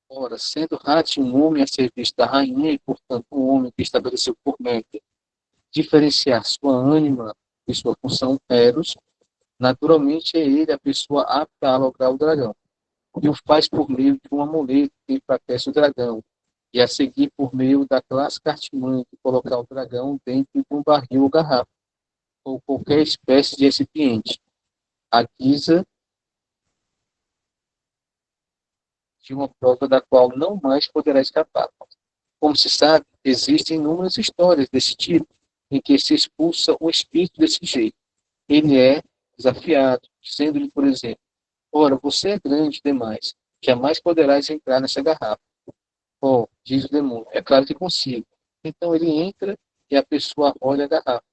ora, sendo Hati um homem a serviço da rainha e, portanto, um homem que estabeleceu por meta diferenciar sua ânima e sua função eros, naturalmente é ele a pessoa apta a lograr o dragão. E o faz por meio de um amuleto que enfraquece o dragão, e a seguir por meio da clássica artimanha de colocar o dragão dentro de um barril ou garrafa, ou qualquer espécie de recipiente, à guisa de uma prova da qual não mais poderá escapar. Como se sabe, existem inúmeras histórias desse tipo, em que se expulsa o espírito desse jeito. Ele é desafiado, dizendo-lhe, por exemplo, ora, você é grande demais, jamais poderás entrar nessa garrafa. Oh, diz o demônio, é claro que consigo. Então ele entra e a pessoa olha a garrafa.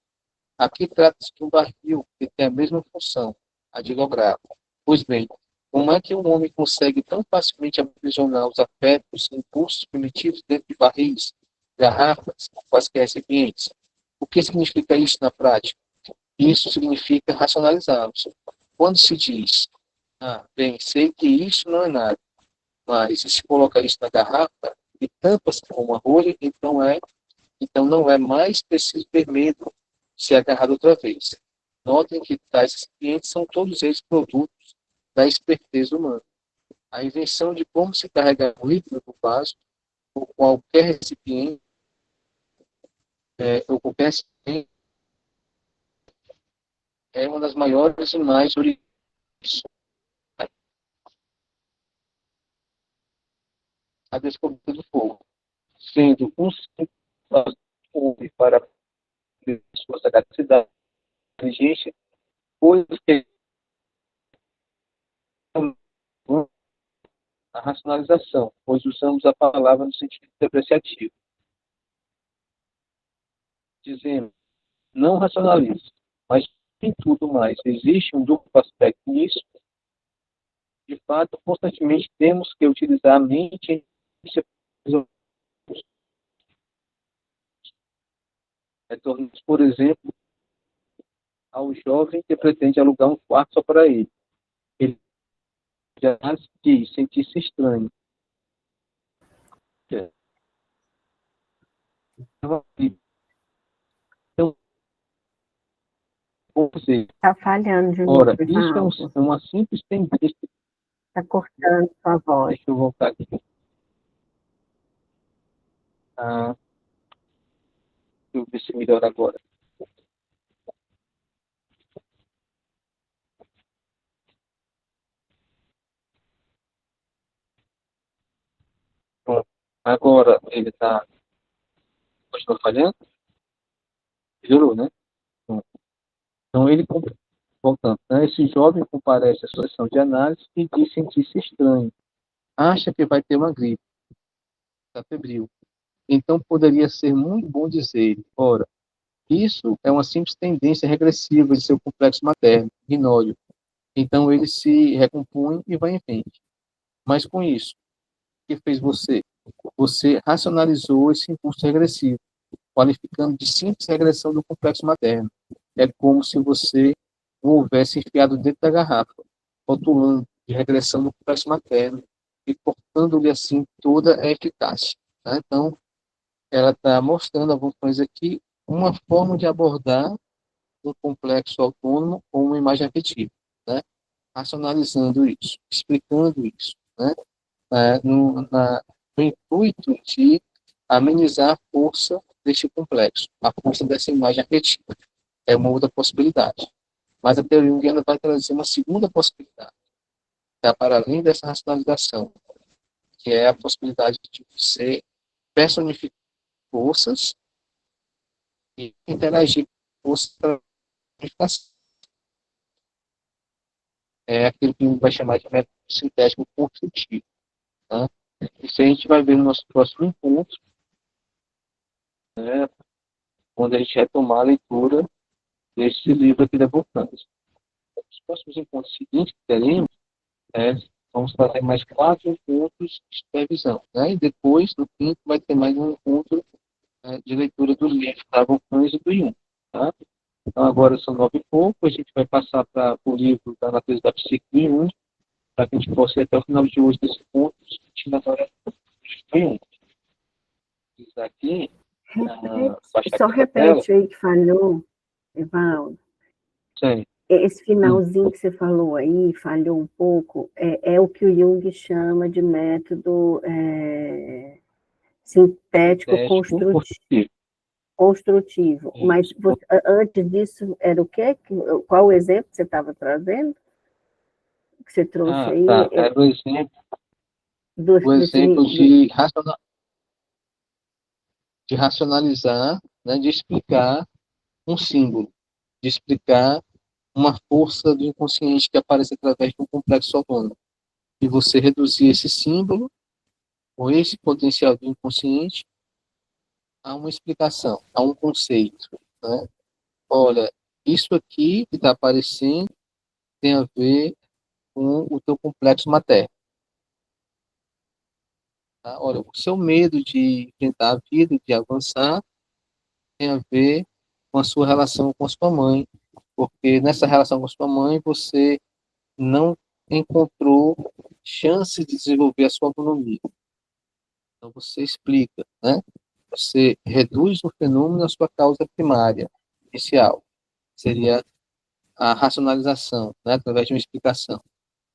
Aqui trata-se de um barril que tem a mesma função, a de lograr. Pois bem, como é que um homem consegue tão facilmente aprisionar os afetos e impulsos primitivos dentro de barris, garrafas, quaisquer recipientes? O que significa isso na prática? Isso significa racionalizá-los. Quando se diz, bem, sei que isso não é nada, mas se coloca isso na garrafa e tampa-se com uma rolha, então não é mais preciso ter medo de ser agarrado outra vez. Notem que tais recipientes são todos eles produtos da esperteza humana. A invenção de como se carregar o líquido do vaso ou qualquer recipiente, ou qualquer recipiente, é uma das maiores e mais originais. A descoberta do fogo, sendo um simples para sua sagacidade, inteligência, coisas que a racionalização, pois usamos a palavra no sentido depreciativo. Dizemos, não racionalize, mas em tudo mais. Existe um duplo aspecto nisso. De fato, constantemente temos que utilizar a mente retornamos, por exemplo, ao jovem que pretende alugar um quarto só para ele. Ele já diz sentir-se estranho. Então, você, Está falhando de novo, ora, isso Ivaldo. é uma simples tendência. Está cortando sua voz. Deixa eu voltar aqui. Ah, deixa eu ver se melhora agora. Pronto. Agora ele está. Continua falhando? Melhorou, né? Pronto. Então ele voltando, né? Esse jovem comparece à sessão de análise e diz sentir-se estranho. Acha que vai ter uma gripe, está febril. Então, poderia ser muito bom dizer, ora, isso é uma simples tendência regressiva de seu complexo materno, rinório. Então, ele se recompõe e vai em frente. Mas com isso, o que fez você? Você racionalizou esse impulso regressivo, qualificando de simples regressão do complexo materno. É como se você o houvesse enfiado dentro da garrafa, rotulando de regressão do complexo materno e cortando-lhe assim toda a eficácia. Tá? Então, ela está mostrando algumas coisas aqui, uma forma de abordar um complexo autônomo com uma imagem afetiva, né? Racionalizando isso, explicando isso, né? No intuito de amenizar a força deste complexo, a força dessa imagem afetiva. É uma outra possibilidade. Mas a teoria junguiana vai trazer uma segunda possibilidade, que é para além dessa racionalização, que é a possibilidade de você personificar forças e interagir com forças para é aquilo que a gente vai chamar de método sintético construtivo. Tá? Isso a gente vai ver no nosso próximo encontro, né, quando a gente retomar a leitura desse livro aqui da Volcânia. Os próximos encontros seguintes que teremos, é, vamos fazer mais 4 encontros de supervisão. Né? E depois, no quinto, vai ter mais um encontro de leitura do livro da Volcânia e do Jung. Tá? Então, agora são 9 e pouco, a gente vai passar para o livro da Natureza da Psique do Jung, para que a gente possa ir até o final de hoje desse ponto, discutindo agora o Jung. Isso aqui, Só repete aí que falhou, Evaldo. Sim. Esse finalzinho que você falou aí, falhou um pouco, é o que o Jung chama de método sintético construtivo. Mas antes disso, era o quê? Qual o exemplo que você estava trazendo? Que você trouxe aí? Tá. Era o exemplo de racionalizar, né, de explicar um símbolo, de explicar uma força do inconsciente que aparece através de um complexo autônomo. E você reduzir esse símbolo, ou esse potencial do inconsciente, a uma explicação, a um conceito. Né? Olha, isso aqui que está aparecendo tem a ver com o teu complexo materno. Tá? Olha, o seu medo de enfrentar a vida, de avançar, tem a ver com a sua relação com a sua mãe, porque nessa relação com a sua mãe você não encontrou chance de desenvolver a sua autonomia. Então você explica, né? Você reduz o fenômeno à sua causa primária, inicial. Seria a racionalização, né? Através de uma explicação.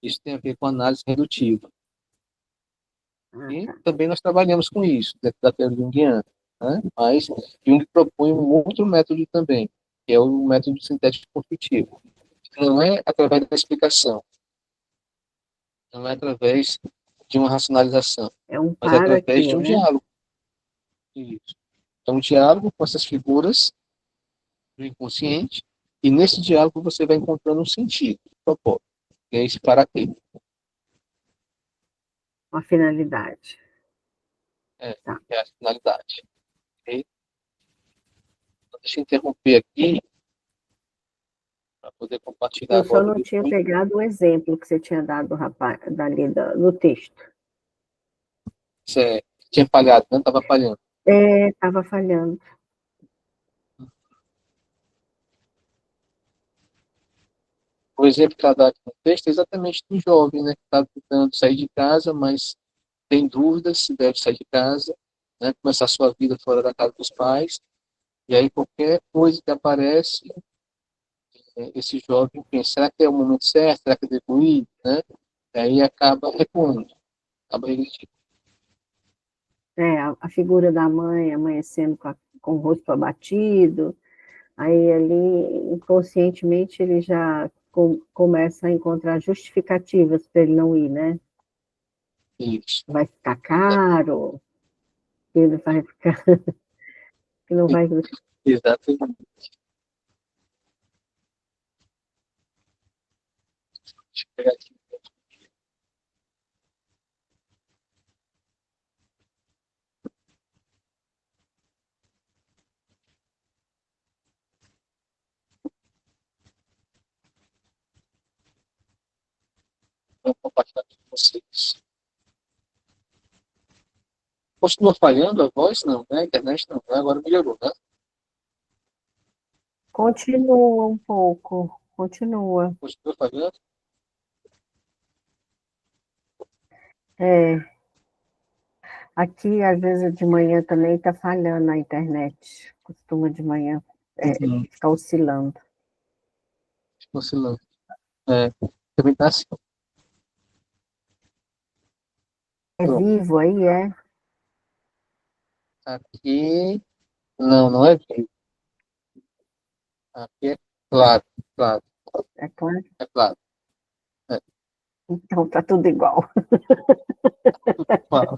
Isso tem a ver com análise redutiva. E também nós trabalhamos com isso, dentro da teoria junguiana. Né? Mas Jung propõe um outro método também, que é o método sintético construtivo. Não é através da explicação, não é através de uma racionalização, mas para através quê, de um né? diálogo. Isso. Então, um diálogo com essas figuras do inconsciente, e nesse diálogo você vai encontrando um sentido, um propósito, que é esse para quê. Uma finalidade. Tá. É a finalidade. Okay? Então, deixa eu interromper aqui, para poder compartilhar Eu só agora não tinha pegado o exemplo que você tinha dado, rapaz, dali no texto. Você tinha falhado, não estava falhando. Estava falhando. O exemplo que ela dá aqui no texto é exatamente do jovem, né, que está tentando sair de casa, mas tem dúvidas se deve sair de casa, né, começar a sua vida fora da casa dos pais, e aí qualquer coisa que aparece, esse jovem pensa, será que é o momento certo? Será que eu devo ir? Né? E aí acaba recuando, acaba regredindo. A figura da mãe amanhecendo com o rosto abatido, aí ali, inconscientemente, ele já começa a encontrar justificativas para ele não ir, né? Isso. Vai ficar caro, ele vai ficar... que não vai... Exatamente. Deixa eu pegar aqui. Vou compartilhar aqui com vocês. Continua falhando a voz? Não, né? A internet não, né? Agora melhorou, né? Continua um pouco, continua. Continua falhando? É, aqui, às vezes, de manhã também está falhando a internet. Costuma de manhã ficar oscilando. Oscilando. É, também está assim. É Pronto. vivo aí, é? Aqui, não, não é vivo. Aqui é claro, claro, É claro. é claro. É, Então, tá tudo igual. claro.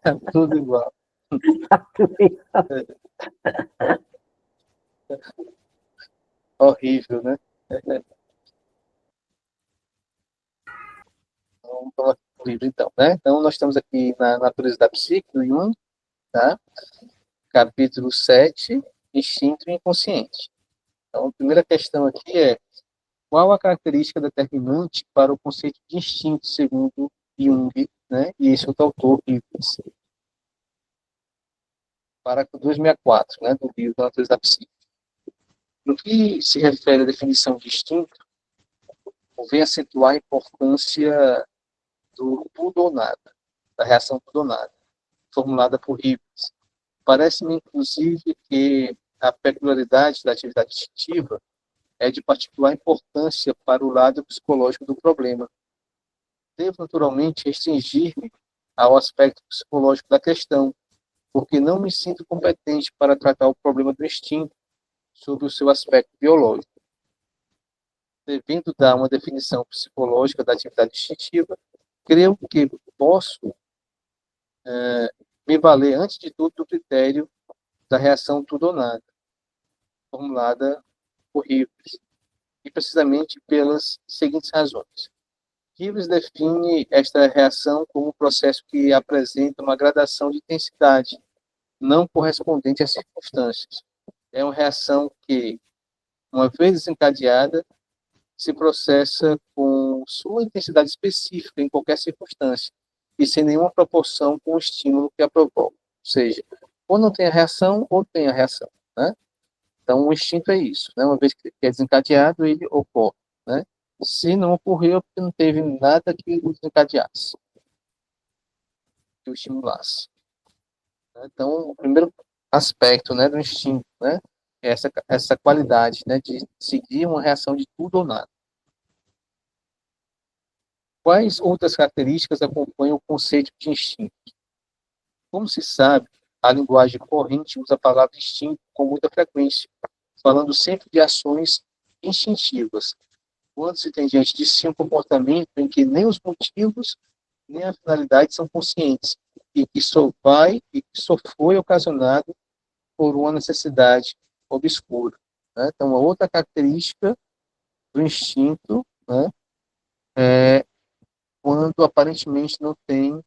É tudo igual. Tá tudo igual. Horrível, né? Então, vamos aqui pro livro, então, né? Então, nós estamos aqui na Natureza da Psique, do Jung, tá? Capítulo 7, Instinto e Inconsciente. Então, a primeira questão aqui é: qual a característica determinante para o conceito de instinto, segundo Jung, né? E esse outro autor, Ivens, para 264, né? Do livro da Natureza da Psique. No que se refere à definição de instinto, convém acentuar a importância do tudo ou nada, da reação tudo ou nada, formulada por Ivens. Parece-me, inclusive, que a peculiaridade da atividade instintiva é de particular importância para o lado psicológico do problema. Devo, naturalmente, restringir-me ao aspecto psicológico da questão, porque não me sinto competente para tratar o problema do instinto sob o seu aspecto biológico. Devendo dar uma definição psicológica da atividade instintiva, creio que posso me valer, antes de tudo, do critério da reação tudo ou nada, formulada por Rivers, e precisamente pelas seguintes razões. Rivers define esta reação como um processo que apresenta uma gradação de intensidade não correspondente às circunstâncias. É uma reação que, uma vez desencadeada, se processa com sua intensidade específica em qualquer circunstância e sem nenhuma proporção com o estímulo que a provoca. Ou seja, ou não tem a reação ou tem a reação, né? Então, o instinto é isso, né? Uma vez que é desencadeado, ele ocorre, né? Se não ocorreu, porque não teve nada que o desencadeasse, que o estimulasse. Então, o primeiro aspecto, né, do instinto, né, é essa qualidade, né, de seguir uma reação de tudo ou nada. Quais outras características acompanham o conceito de instinto? Como se sabe, a linguagem corrente usa a palavra instinto com muita frequência, falando sempre de ações instintivas, quando se tem diante de si um comportamento em que nem os motivos nem a finalidade são conscientes, e que só vai e que só foi ocasionado por uma necessidade obscura. Né? Então, uma outra característica do instinto, né, é quando aparentemente não tem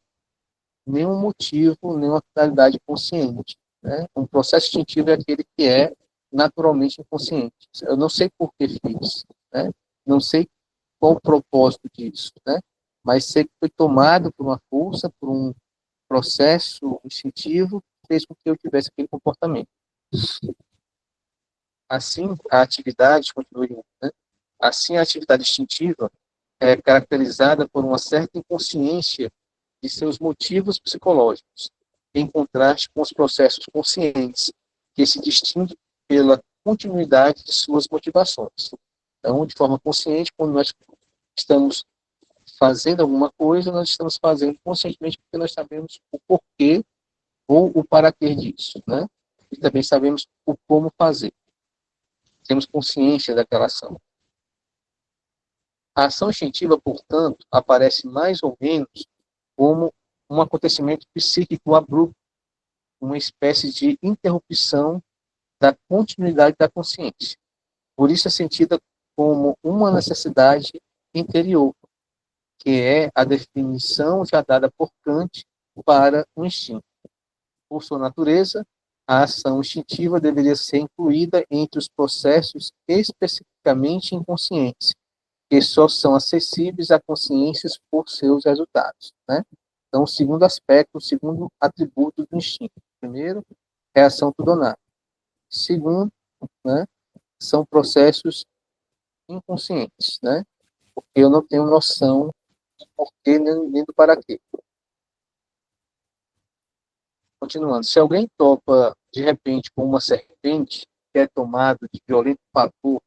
nenhum motivo, nenhuma finalidade consciente. Né? Um processo instintivo é aquele que é naturalmente inconsciente. Eu não sei por que fiz, né? Não sei qual o propósito disso, né? Mas sei que foi tomado por uma força, por um processo instintivo que fez com que eu tivesse aquele comportamento. Assim, a atividade, continue, né? Assim, a atividade instintiva é caracterizada por uma certa inconsciência de seus motivos psicológicos, em contraste com os processos conscientes, que se distinguem pela continuidade de suas motivações. Então, de forma consciente, quando nós estamos fazendo alguma coisa, nós estamos fazendo conscientemente porque nós sabemos o porquê ou o para quê disso, né? E também sabemos o como fazer. Temos consciência daquela ação. A ação instintiva, portanto, aparece mais ou menos como um acontecimento psíquico abrupto, uma espécie de interrupção da continuidade da consciência. Por isso é sentida como uma necessidade interior, que é a definição já dada por Kant para o instinto. Por sua natureza, a ação instintiva deveria ser incluída entre os processos especificamente inconscientes, que só são acessíveis a consciências por seus resultados, né? Então, o segundo aspecto, o segundo atributo do instinto. Primeiro, reação pudonal. Segundo, né, são processos inconscientes, né? Porque eu não tenho noção do porquê nem do para quê. Continuando, se alguém topa de repente com uma serpente que é tomado de violento pavor,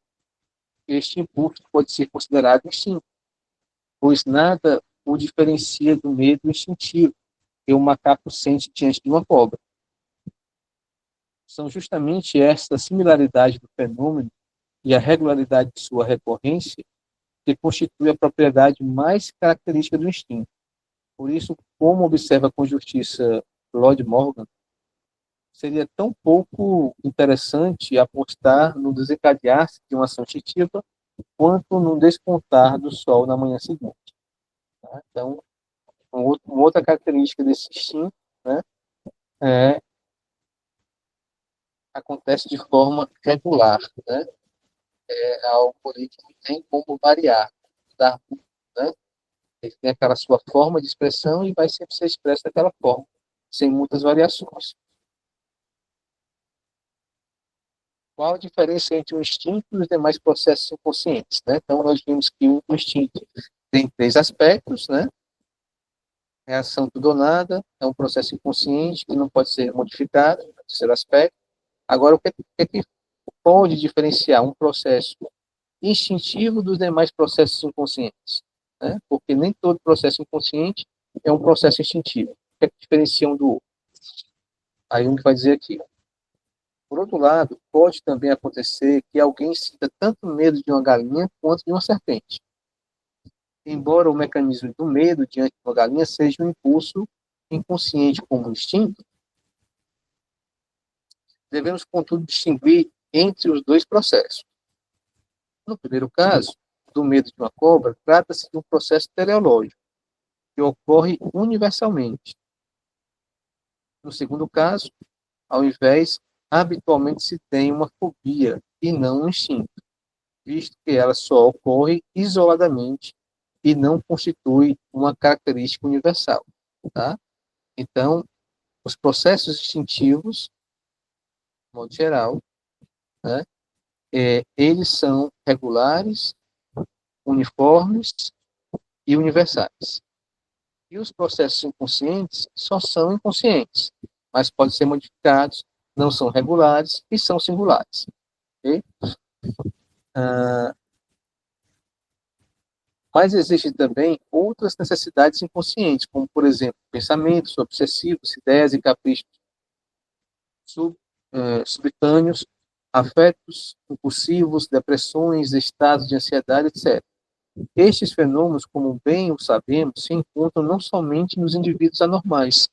este impulso pode ser considerado instinto, pois nada o diferencia do medo instintivo que o macaco sente diante de uma cobra. São justamente esta similaridade do fenômeno e a regularidade de sua recorrência que constitui a propriedade mais característica do instinto. Por isso, como observa com justiça Lloyd Morgan, seria tão pouco interessante apostar no desencadear-se de uma ação instintiva quanto no despontar do sol na manhã seguinte. Tá? Então, uma outra característica desse instinto, né, acontece de forma regular, né? É algo que não tem como variar, mudar, né? Ele tem aquela sua forma de expressão e vai sempre ser expresso daquela forma, sem muitas variações. Qual a diferença entre o instinto e os demais processos inconscientes, né? Então, nós vimos que o instinto tem três aspectos, né? Reação tudo ou nada, é um processo inconsciente que não pode ser modificado, terceiro aspecto. Agora, o que pode diferenciar um processo instintivo dos demais processos inconscientes? Né? Porque nem todo processo inconsciente é um processo instintivo. O que é que diferencia um do outro? Aí um vai dizer aqui. Por outro lado, pode também acontecer que alguém sinta tanto medo de uma galinha quanto de uma serpente. Embora o mecanismo do medo diante de uma galinha seja um impulso inconsciente como um instinto, devemos, contudo, distinguir entre os dois processos. No primeiro caso, do medo de uma cobra, trata-se de um processo teleológico, que ocorre universalmente. No segundo caso, ao invés, habitualmente se tem uma fobia e não um instinto, visto que ela só ocorre isoladamente e não constitui uma característica universal. Tá? Então, os processos instintivos, de modo geral, né, eles são regulares, uniformes e universais. E os processos inconscientes só são inconscientes, mas podem ser modificados, não são regulares e são singulares. Okay? Mas existem também outras necessidades inconscientes, como, por exemplo, pensamentos obsessivos, ideias e caprichos subcutâneos, afetos impulsivos, depressões, estados de ansiedade, etc. Estes fenômenos, como bem o sabemos, se encontram não somente nos indivíduos anormais,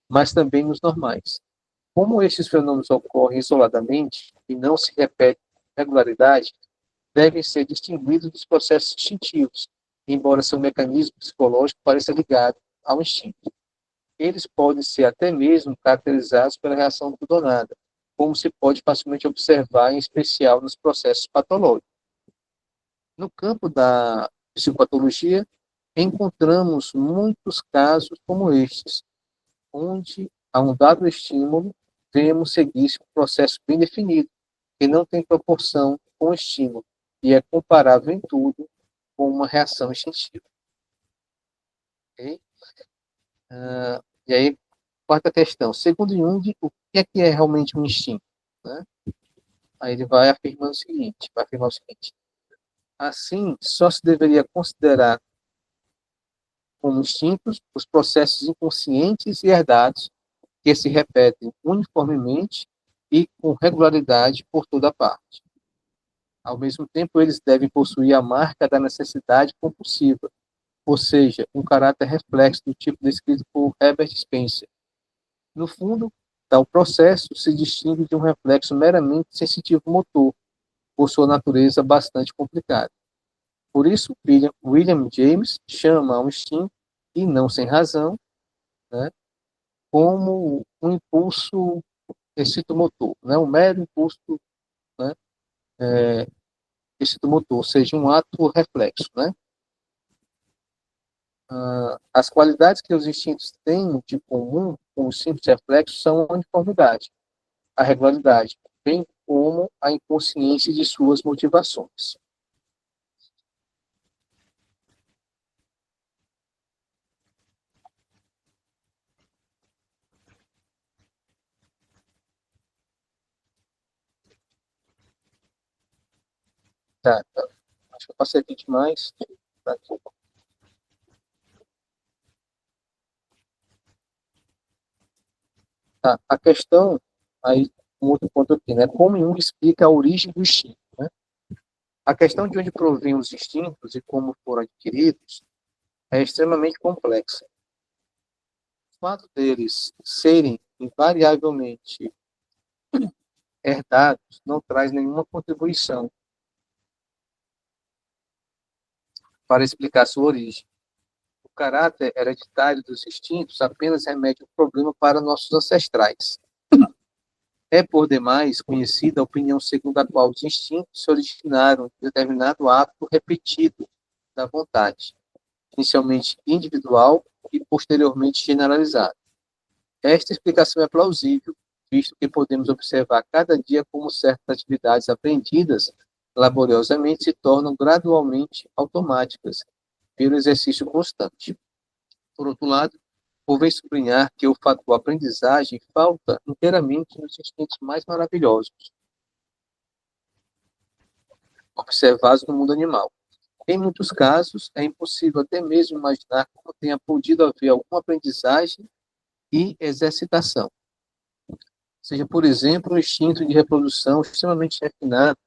mas também nos normais. Como estes fenômenos ocorrem isoladamente e não se repetem com regularidade, devem ser distinguidos dos processos instintivos, embora seu mecanismo psicológico pareça ligado ao instinto. Eles podem ser até mesmo caracterizados pela reação pudonada, como se pode facilmente observar, em especial nos processos patológicos. No campo da psicopatologia, encontramos muitos casos como estes, onde, a um dado estímulo, vemos seguir-se um processo bem definido, que não tem proporção com o estímulo, e é comparável em tudo com uma reação instintiva. Okay? E aí, quarta questão. Segundo Jung, o que é realmente um instinto? Né? Aí ele vai afirmar o seguinte. Assim, só se deveria considerar como instintos os processos inconscientes e herdados que se repetem uniformemente e com regularidade por toda parte. Ao mesmo tempo, eles devem possuir a marca da necessidade compulsiva, ou seja, um caráter reflexo do tipo descrito por Herbert Spencer. No fundo, tal processo se distingue de um reflexo meramente sensitivo motor, por sua natureza bastante complicada. Por isso, William James chama um instinto, e não sem razão, né, como um impulso excitomotor, né, um mero impulso, né, excitomotor, ou seja, um ato reflexo. Né? As qualidades que os instintos têm de comum com os simples reflexos são a uniformidade, a regularidade, bem como a inconsciência de suas motivações. Tá. Acho que eu passei aqui demais. Tá aqui. Tá. A questão, aí, um outro ponto aqui, né? Como Jung explica a origem do instinto, né? A questão de onde provêm os instintos e como foram adquiridos é extremamente complexa. O fato deles serem invariavelmente herdados não traz nenhuma contribuição para explicar sua origem. O caráter hereditário dos instintos apenas remete o problema para nossos ancestrais. É, por demais, conhecida a opinião segundo a qual os instintos se originaram de determinado ato repetido da vontade, inicialmente individual e posteriormente generalizado. Esta explicação é plausível, visto que podemos observar cada dia como certas atividades aprendidas laboriosamente se tornam gradualmente automáticas, pelo exercício constante. Por outro lado, convém sublinhar que o fator aprendizagem falta inteiramente nos instintos mais maravilhosos, observados no mundo animal. Em muitos casos, é impossível até mesmo imaginar como tenha podido haver alguma aprendizagem e exercitação. Seja, por exemplo, um instinto de reprodução extremamente refinado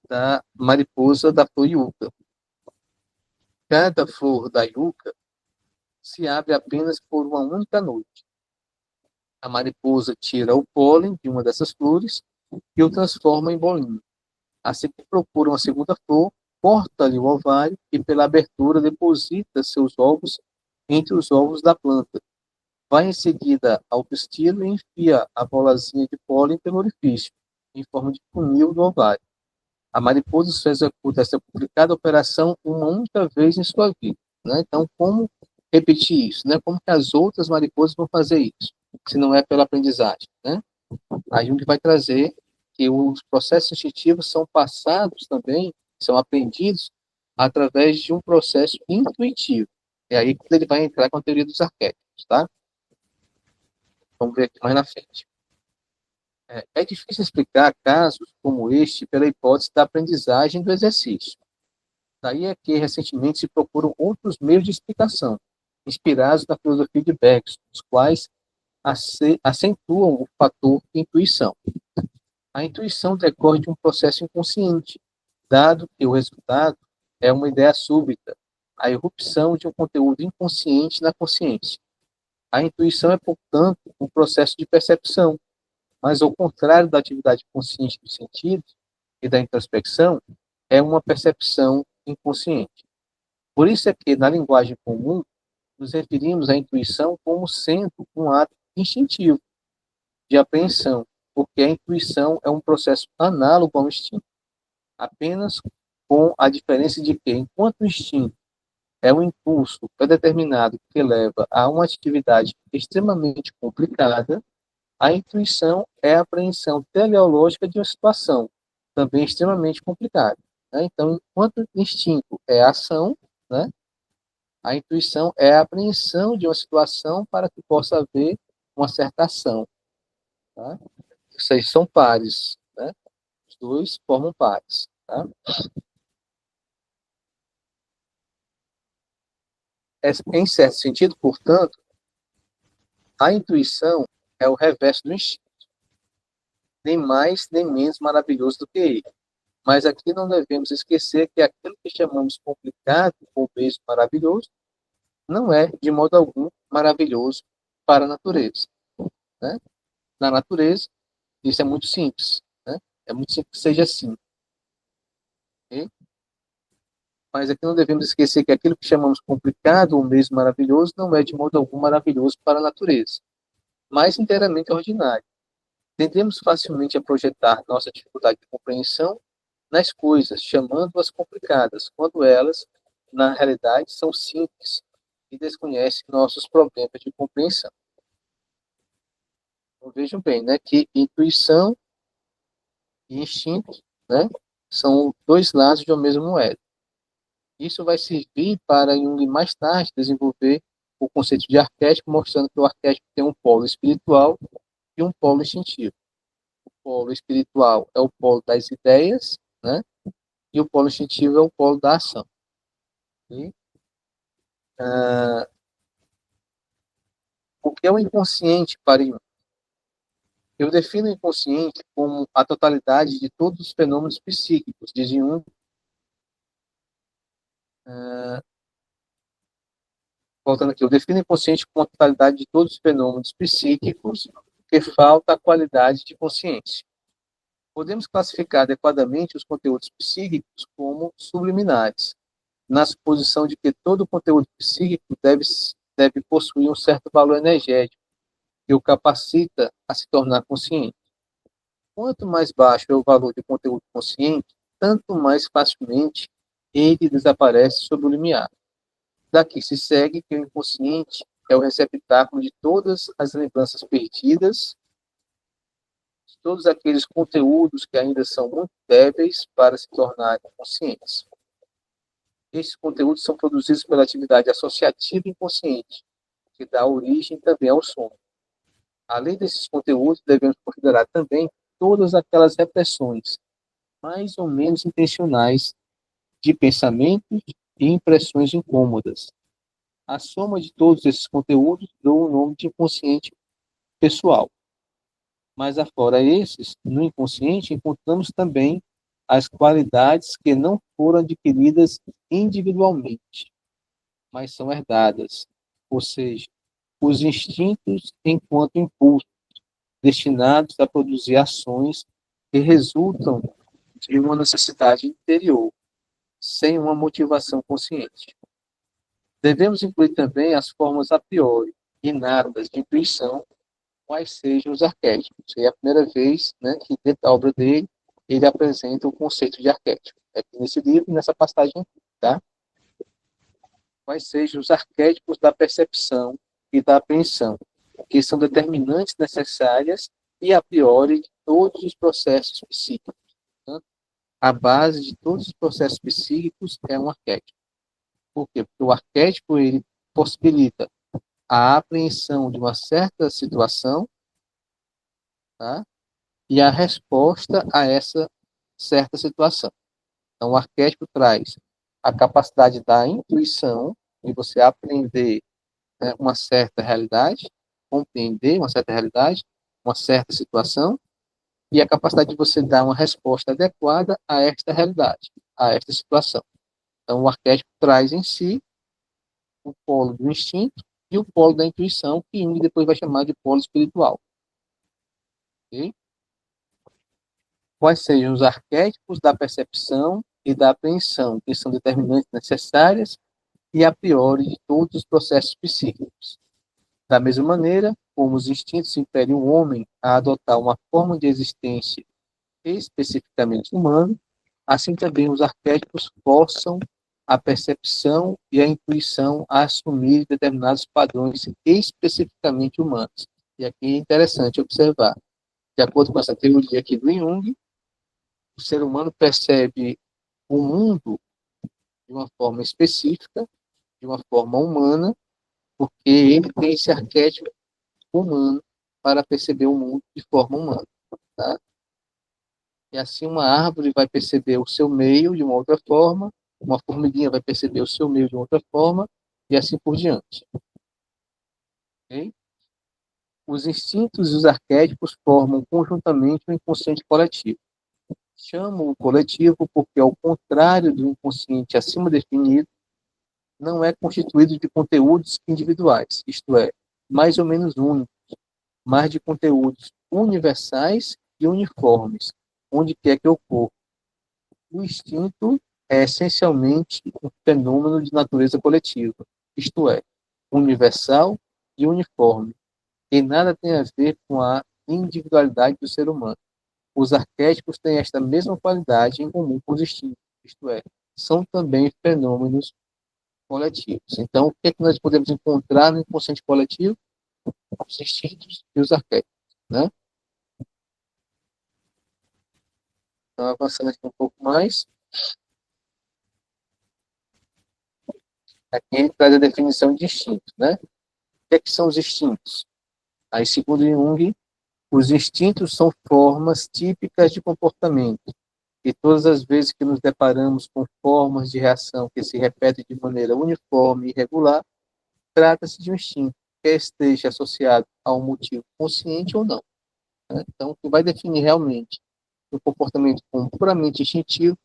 da mariposa da flor yucca. Cada flor da yucca se abre apenas por uma única noite. A mariposa tira o pólen de uma dessas flores e o transforma em bolinho. Assim que procura uma segunda flor, corta-lhe o ovário e, pela abertura, deposita seus ovos entre os ovos da planta. Vai em seguida ao pistilo e enfia a bolazinha de pólen pelo orifício, em forma de funil do ovário. A mariposa só executa essa complicada operação uma única vez em sua vida. Né? Então, como repetir isso? Né? Como que as outras mariposas vão fazer isso? Se não é pela aprendizagem. Né? A Jung vai trazer que os processos instintivos são passados também, são aprendidos através de um processo intuitivo. É aí que ele vai entrar com a teoria dos arquétipos, tá? Vamos ver aqui mais na frente. É difícil explicar casos como este pela hipótese da aprendizagem do exercício. Daí é que, recentemente, se procuram outros meios de explicação, inspirados na filosofia de Bergson, os quais acentuam o fator intuição. A intuição decorre de um processo inconsciente, dado que o resultado é uma ideia súbita, a irrupção de um conteúdo inconsciente na consciência. A intuição é, portanto, um processo de percepção, mas, ao contrário da atividade consciente do sentido e da introspecção, é uma percepção inconsciente. Por isso é que, na linguagem comum, nos referimos à intuição como sendo um ato instintivo, de apreensão, porque a intuição é um processo análogo ao instinto, apenas com a diferença de que, enquanto o instinto é um impulso predeterminado que leva a uma atividade extremamente complicada, a intuição é a apreensão teleológica de uma situação, também extremamente complicada. Né? Então, enquanto o instinto é a ação, né, a intuição é a apreensão de uma situação para que possa haver uma certa ação. Tá? Ou seja, são pares. Né? Os dois formam pares. Tá? Em certo sentido, portanto, a intuição é o reverso do instinto, nem mais nem menos maravilhoso do que ele. Mas aqui não devemos esquecer que aquilo que chamamos complicado ou mesmo maravilhoso não é, de modo algum, maravilhoso para a natureza. Né? Na natureza, isso é muito simples. Né? É muito simples que seja assim. Okay? Mas aqui não devemos esquecer que aquilo que chamamos complicado ou mesmo maravilhoso não é de modo algum maravilhoso para a natureza, mas inteiramente ordinário. Tendemos facilmente a projetar nossa dificuldade de compreensão nas coisas, chamando-as complicadas, quando elas, na realidade, são simples e desconhecem nossos problemas de compreensão. Então, vejam bem, né, que intuição e instinto, né, são dois lados de uma mesma moeda. Isso vai servir para Jung mais tarde desenvolver o conceito de arquétipo, mostrando que o arquétipo tem um polo espiritual e um polo instintivo. O polo espiritual é o polo das ideias, né, e o polo instintivo é o polo da ação. E, o que é o inconsciente para Jung? Eu defino o inconsciente como a totalidade de todos os fenômenos psíquicos, diz Jung. Voltando aqui, eu defino o inconsciente como a totalidade de todos os fenômenos psíquicos que falta a qualidade de consciência. Podemos classificar adequadamente os conteúdos psíquicos como subliminares, na suposição de que todo conteúdo psíquico deve possuir um certo valor energético que o capacita a se tornar consciente. Quanto mais baixo é o valor de conteúdo consciente, tanto mais facilmente ele desaparece sob o limiar. Daqui se segue que o inconsciente é o receptáculo de todas as lembranças perdidas, de todos aqueles conteúdos que ainda são muito débeis para se tornarem conscientes. Estes conteúdos são produzidos pela atividade associativa inconsciente, que dá origem também ao sono. Além desses conteúdos, devemos considerar também todas aquelas repressões, mais ou menos intencionais, de pensamentos e impressões incômodas. A soma de todos esses conteúdos dá o nome de inconsciente pessoal. Mas afora esses, no inconsciente encontramos também as qualidades que não foram adquiridas individualmente, mas são herdadas, ou seja, os instintos enquanto impulsos, destinados a produzir ações que resultam de uma necessidade interior, sem uma motivação consciente. Devemos incluir também as formas a priori, inatas de intuição, quais sejam os arquétipos. É a primeira vez, né, que dentro da obra dele, ele apresenta o conceito de arquétipo. É nesse livro, nessa passagem, tá? Quais sejam os arquétipos da percepção e da apreensão, que são determinantes necessárias e a priori de todos os processos psíquicos. Tá? A base de todos os processos psíquicos é um arquétipo. Por quê? Porque o arquétipo ele possibilita a apreensão de uma certa situação, tá? E a resposta a essa certa situação. Então, o arquétipo traz a capacidade da intuição, de você aprender, né, uma certa realidade, compreender uma certa realidade, uma certa situação, e a capacidade de você dar uma resposta adequada a esta realidade, a esta situação. Então, o arquétipo traz em si o polo do instinto e o polo da intuição, que Jung depois vai chamar de polo espiritual. Okay? Quais sejam os arquétipos da percepção e da apreensão, que são determinantes necessárias e a priori de todos os processos psíquicos. Da mesma maneira, como os instintos impedem o homem a adotar uma forma de existência especificamente humana, assim também os arquétipos forçam a percepção e a intuição a assumir determinados padrões especificamente humanos. E aqui é interessante observar, de acordo com essa teoria aqui do Jung, o ser humano percebe o mundo de uma forma específica, de uma forma humana, porque ele tem esse arquétipo humano para perceber o mundo de forma humana. Tá? E assim uma árvore vai perceber o seu meio de uma outra forma, uma formiguinha vai perceber o seu meio de outra forma, e assim por diante. Okay? Os instintos e os arquétipos formam conjuntamente o inconsciente coletivo. Chamo o coletivo porque, ao contrário do inconsciente acima definido, não é constituído de conteúdos individuais, isto é, mais ou menos únicos, mas de conteúdos universais e uniformes, onde quer que ocorra. O instinto é essencialmente um fenômeno de natureza coletiva, isto é, universal e uniforme, e nada tem a ver com a individualidade do ser humano. Os arquétipos têm esta mesma qualidade em comum com os instintos, isto é, são também fenômenos coletivos. Então, o que é que nós podemos encontrar no inconsciente coletivo? Os instintos e os arquétipos, né? Então, avançando aqui um pouco mais, aqui a gente traz a definição de instinto, né? O que é que são os instintos? Aí, segundo Jung, os instintos são formas típicas de comportamento, e todas as vezes que nos deparamos com formas de reação que se repetem de maneira uniforme e regular, trata-se de um instinto, quer esteja associado a um motivo consciente ou não, né? Então, o que vai definir realmente o comportamento como puramente instintivo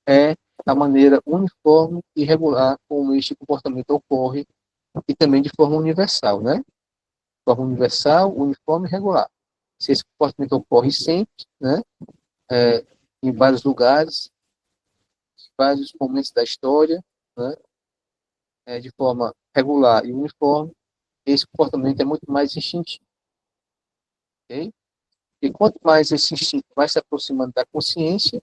é a maneira uniforme e regular como este comportamento ocorre, e também de forma universal, né? De forma universal, uniforme e regular. Se esse comportamento ocorre sempre, né? Em vários lugares, em vários momentos da história, né? De forma regular e uniforme, esse comportamento é muito mais instintivo, ok? E quanto mais esse instinto vai se aproximando da consciência,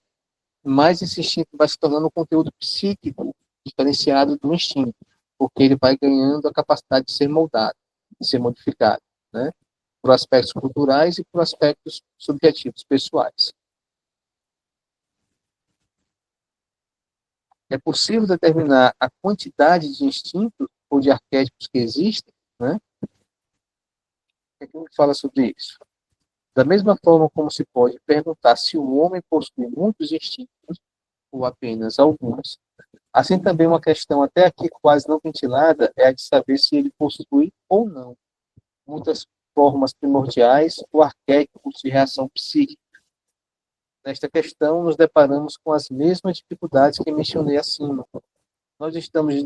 mais esse instinto vai se tornando um conteúdo psíquico diferenciado do instinto, porque ele vai ganhando a capacidade de ser moldado, de ser modificado, né? Por aspectos culturais e por aspectos subjetivos, pessoais. É possível determinar a quantidade de instintos ou de arquétipos que existem, né? O que é que me fala sobre isso? Da mesma forma como se pode perguntar se o homem possui muitos instintos ou apenas alguns, assim também uma questão até aqui quase não ventilada é a de saber se ele possui ou não muitas formas primordiais ou arquétipos de reação psíquica. Nesta questão, nos deparamos com as mesmas dificuldades que mencionei acima. Nós estamos de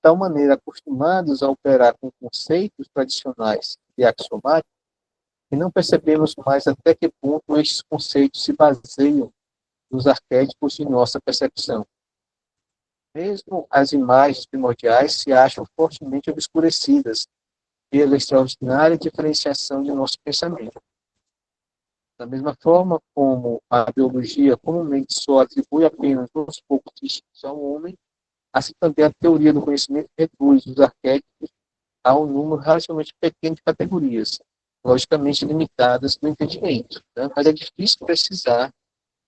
tal maneira acostumados a operar com conceitos tradicionais e axiomáticos que não percebemos mais até que ponto estes conceitos se baseiam nos arquétipos de nossa percepção. Mesmo as imagens primordiais se acham fortemente obscurecidas pela extraordinária diferenciação de nosso pensamento. Da mesma forma como a biologia comumente só atribui apenas uns poucos instintos ao homem, assim também a teoria do conhecimento reduz os arquétipos a um número relativamente pequeno de categorias, logicamente limitadas no entendimento, né? Mas é difícil precisar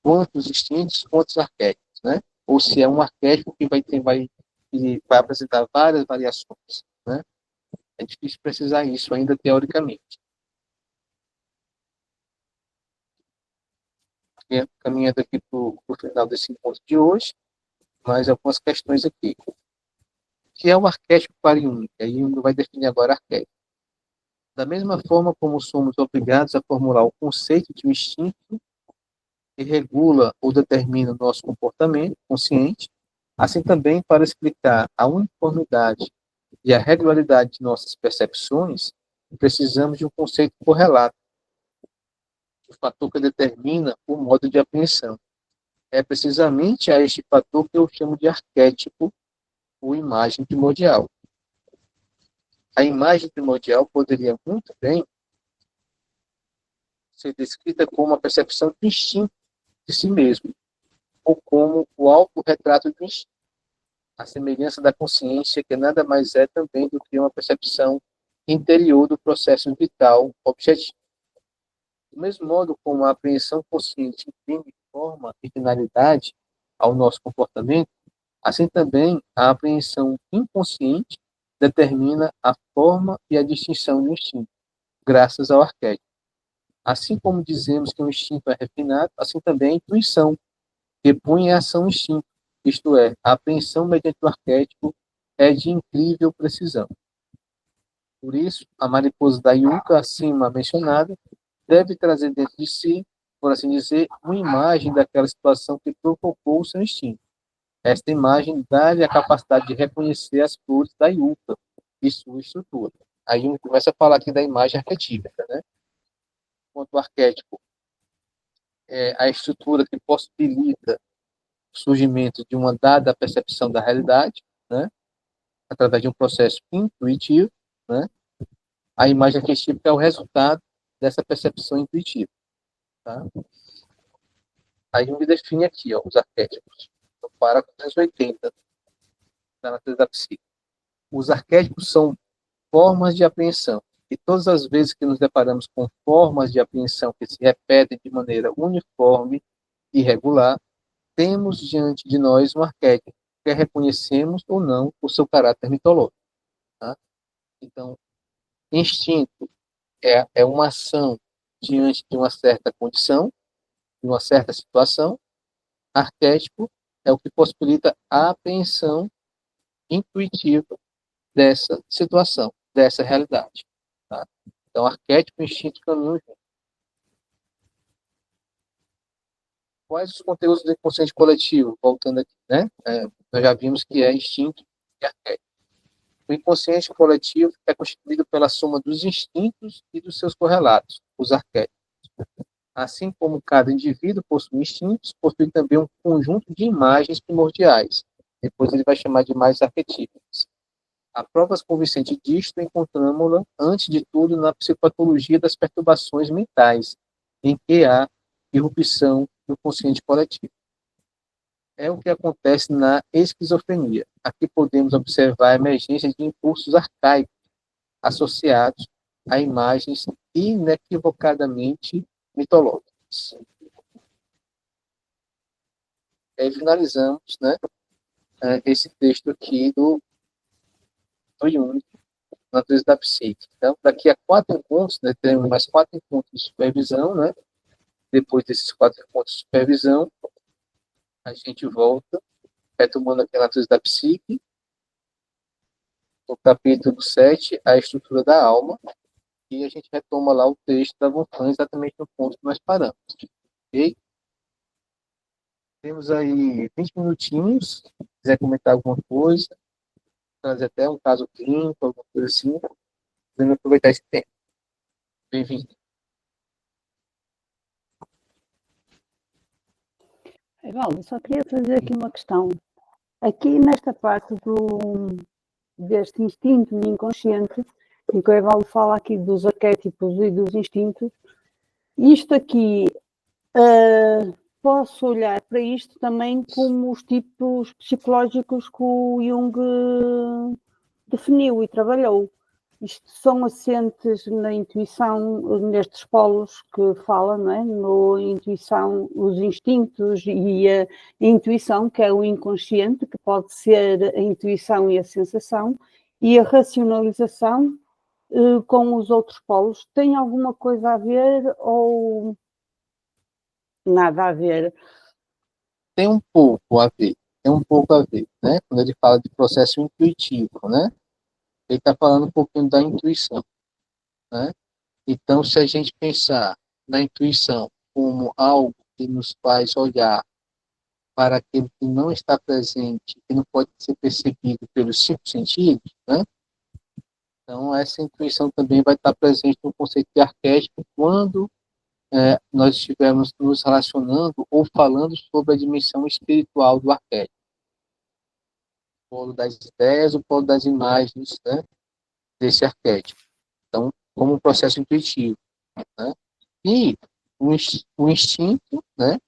quantos instintos, quantos arquétipos, né? Ou se é um arquétipo que vai apresentar várias variações, né? É difícil precisar isso ainda teoricamente. E caminhando aqui para o final desse encontro de hoje, mais algumas questões aqui. O que é o arquétipo para Jung? Aí Jung vai definir agora arquétipo. Da mesma forma como somos obrigados a formular o conceito de um instinto que regula ou determina o nosso comportamento consciente, assim também para explicar a uniformidade e a regularidade de nossas percepções, precisamos de um conceito correlato, o fator que determina o modo de apreensão. É precisamente a este fator que eu chamo de arquétipo ou imagem primordial. A imagem primordial poderia muito bem ser descrita como a percepção do instinto de si mesmo, ou como o autorretrato do instinto, a semelhança da consciência, que nada mais é também do que uma percepção interior do processo vital objetivo. Do mesmo modo como a apreensão consciente imprime forma e finalidade ao nosso comportamento, assim também a apreensão inconsciente determina a forma e a distinção do instinto, graças ao arquétipo. Assim como dizemos que o instinto é refinado, assim também a intuição, que põe em ação o instinto, isto é, a apreensão mediante o arquétipo é de incrível precisão. Por isso, a mariposa da yucca, acima mencionada, deve trazer dentro de si, por assim dizer, uma imagem daquela situação que provocou o seu instinto. Esta imagem dá-lhe a capacidade de reconhecer as flores da yucca e sua estrutura. Aí a gente começa a falar aqui da imagem arquetípica, né? Enquanto o arquétipo é a estrutura que possibilita surgimento de uma dada percepção da realidade, né? Através de um processo intuitivo, né? A imagem arquetípica é o resultado dessa percepção intuitiva, tá? Aí Jung define aqui, ó, os arquétipos. No parágrafo 380 da natureza da psique. Os arquétipos são formas de apreensão. E todas as vezes que nos deparamos com formas de apreensão que se repetem de maneira uniforme e regular, temos diante de nós um arquétipo, quer reconhecemos ou não o seu caráter mitológico. Tá? Então, instinto é uma ação diante de uma certa condição, de uma certa situação. Arquétipo é o que possibilita a apreensão intuitiva dessa situação, dessa realidade. Tá? Então, arquétipo e instinto caminham juntos. Quais os conteúdos do inconsciente coletivo? Voltando aqui, né? Nós já vimos que é instinto e arquétipo. O inconsciente coletivo é constituído pela soma dos instintos e dos seus correlatos, os arquétipos. Assim como cada indivíduo possui instintos, possui também um conjunto de imagens primordiais. Depois ele vai chamar de imagens arquetípicas. A prova convincente disto encontramos-la, antes de tudo, na psicopatologia das perturbações mentais, em que há irrupção do consciente coletivo. É o que acontece na esquizofrenia. Aqui podemos observar a emergência de impulsos arcaicos associados a imagens inequivocadamente mitológicas. E aí finalizamos, né, esse texto aqui do Jung, Natureza da Psique. Então, daqui a 4 encontros, né, teremos mais 4 encontros de supervisão, né? Depois desses 4 encontros de supervisão, a gente volta, retomando aqui a Natureza da Psique, no capítulo 7, a estrutura da alma, e a gente retoma lá o texto da Wolfgang, exatamente no ponto que nós paramos. Ok? Temos aí 20 minutinhos, se quiser comentar alguma coisa, trazer até um caso clínico, alguma coisa assim, podemos aproveitar esse tempo. Bem-vindo. Evaldo, só queria fazer aqui uma questão. Aqui nesta parte deste instinto inconsciente, em que o Evaldo fala aqui dos arquétipos e dos instintos, isto aqui, posso olhar para isto também como os tipos psicológicos que o Jung definiu e trabalhou. Isto são assentes na intuição, nestes polos que fala, não é? No intuição, os instintos e a intuição, que é o inconsciente, que pode ser a intuição e a sensação, e a racionalização com os outros polos. Tem alguma coisa a ver ou nada a ver? Tem um pouco a ver, né? Quando ele fala de processo intuitivo, né? Ele está falando um pouquinho da intuição, né? Então, se a gente pensar na intuição como algo que nos faz olhar para aquilo que não está presente, que não pode ser percebido pelos 5 sentidos, né? Então, essa intuição também vai estar presente no conceito de arquétipo quando nós estivermos nos relacionando ou falando sobre a dimensão espiritual do arquétipo. O polo das ideias, o polo das imagens, né, desse arquétipo. Então, como um processo intuitivo, né? E o instinto, né,